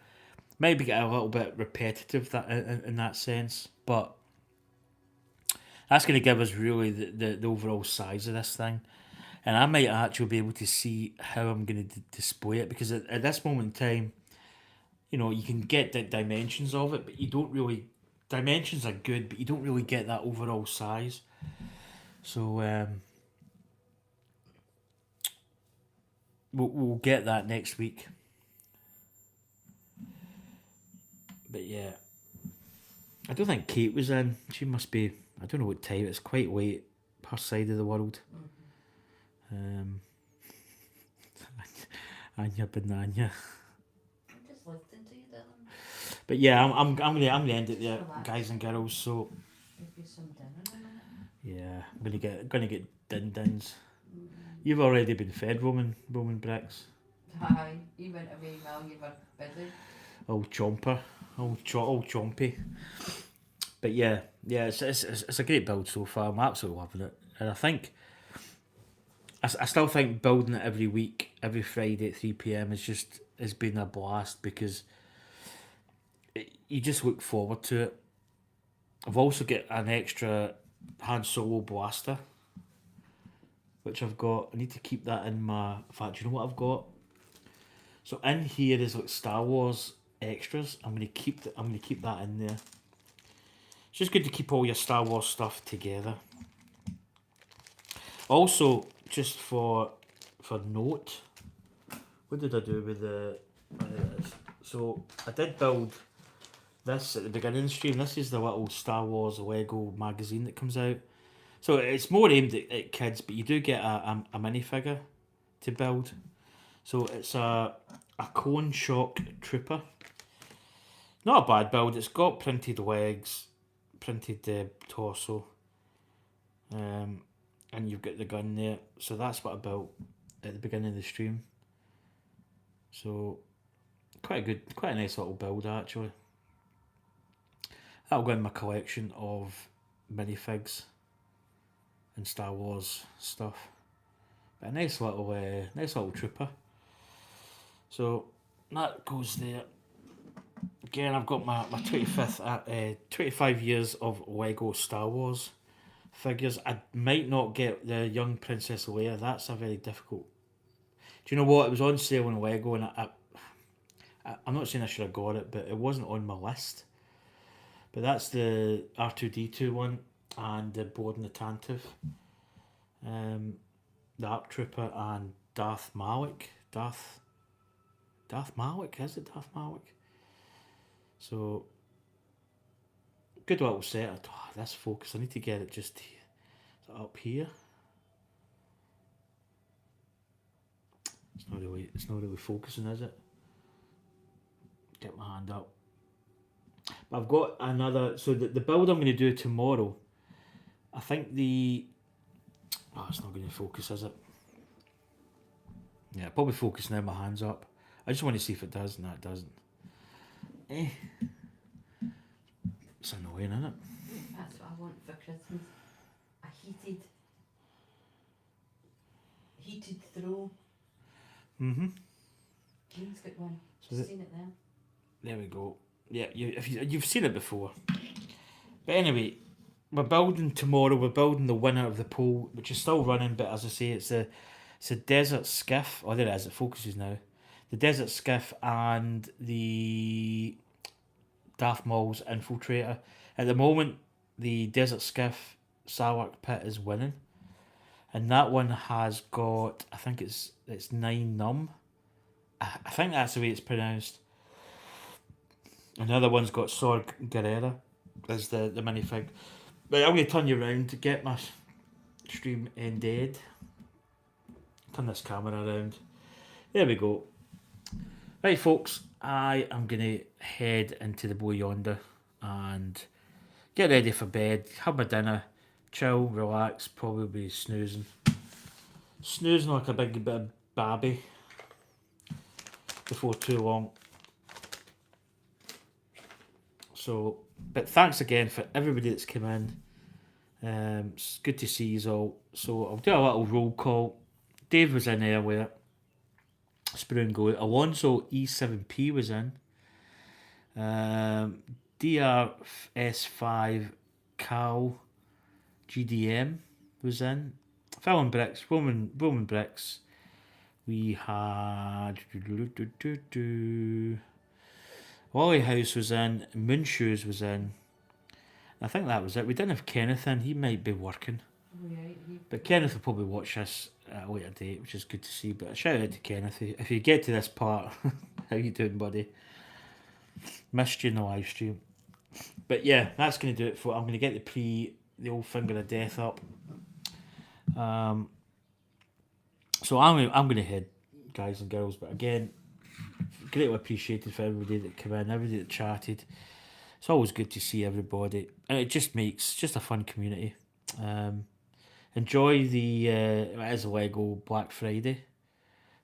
maybe get a little bit repetitive in that sense, but that's going to give us really the overall size of this thing. And I might actually be able to see how I'm going to display it, because at this moment in time, you know, you can get the dimensions of it, but you don't really... Dimensions are good, but you don't really get that overall size. So we'll get that next week. But yeah, I don't think Kate was in. She must be... I don't know what time. It's quite late her side of the world. Anya Banana.
I'm just listening to you, Dylan.
But yeah, I'm gonna end it there, guys and girls. So
Maybe some dinner in a minute.
yeah, I'm gonna get din dins. You've already been fed Roman bricks.
Aye, he went away while you were busy.
Old Chomper, old Chompy. But yeah, it's a great build so far. I'm absolutely loving it, and I think I still think building it every week, every Friday at 3 p.m. has been a blast because you just look forward to it. I've also got an extra Han Solo blaster, which I've got. I need to keep that in my. In fact, you know what I've got? So in here is like Star Wars extras. I'm gonna keep that in there. It's just good to keep all your Star Wars stuff together. Also, just for note, what did I do with the? So I did build this at the beginning of the stream. This is the little Star Wars Lego magazine that comes out. So it's more aimed at kids, but you do get a minifigure to build. So it's a cone shock trooper. Not a bad build. It's got printed legs, printed torso, and you've got the gun there. So that's what I built at the beginning of the stream. So quite a nice little build actually. That'll go in my collection of minifigs and Star Wars stuff. But a nice little trooper. So that goes there. Again, I've got my 25 years of Lego Star Wars figures. I might not get the young Princess Leia. That's a very difficult. Do you know what? It was on sale on Lego, and I'm not saying I should have got it, but it wasn't on my list. But that's the R2D2 one and the Borden the Tantive, the ARC Trooper and Darth Malik. Darth Malik, is it Darth Malik? So good little set. Oh, this focus, I need to get it just up here. It's not really focusing, is it? Get my hand up. But I've got another. So the build I'm going to do tomorrow, I think it's not going to focus, is it? Yeah, probably focus now. My hand's up. I just want to see if it does. No, it doesn't. It's annoying, isn't it?
That's what I want for Christmas. A heated throw. Jean's got one. She's seen it there.
There we go. Yeah, you've seen it before. But anyway, we're building tomorrow. We're building the winner of the poll, which is still running. But as I say, it's a desert skiff. Oh, there it is. It focuses now. The desert skiff and the Darth Maul's infiltrator. At the moment, the desert skiff Sarlacc Pit is winning, and that one has got, I think it's 9 num. I think that's the way it's pronounced. Another one's got Sorg Guerrera as the minifig. But I'm going to turn you around to get my stream ended. Turn this camera around. There we go. Right, folks, I am going to head into the Blue Yonder and get ready for bed, have my dinner, chill, relax, probably be snoozing like a big bit of babby before too long. So, but thanks again for everybody that's come in. It's good to see you all. So I'll do a little roll call. Dave was in earlier. Spoon Go. Alonso E7P was in. DRS5 Cal GDM was in. Fallon Bricks, Roman Bricks. We had Wally House was in. Moonshoes was in. I think that was it. We didn't have Kenneth in. He might be working. But Kenneth will probably watch this at a later date, which is good to see. But a shout out to Kenneth. If you get to this part, how you doing, buddy? Missed you in the live stream. But yeah, that's going to do it for. I'm going to get the old finger of death up. So I'm going to head, guys and girls. But again, greatly appreciated for everybody that came in, everybody that chatted. It's always good to see everybody, and it just makes just a fun community. Enjoy the it is Lego Black Friday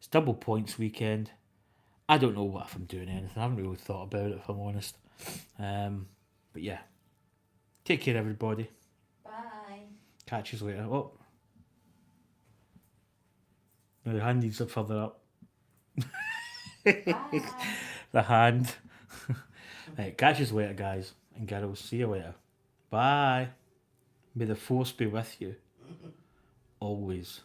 It's double points weekend. I don't know what if I'm doing anything. I haven't really thought about it, if I'm honest. But yeah. Take care, everybody.
Bye.
Catch you later. Oh. Now the hand needs to further up.
Bye.
The hand. Right, catch you later, guys and girls. See you later. Bye. May the force be with you. Always.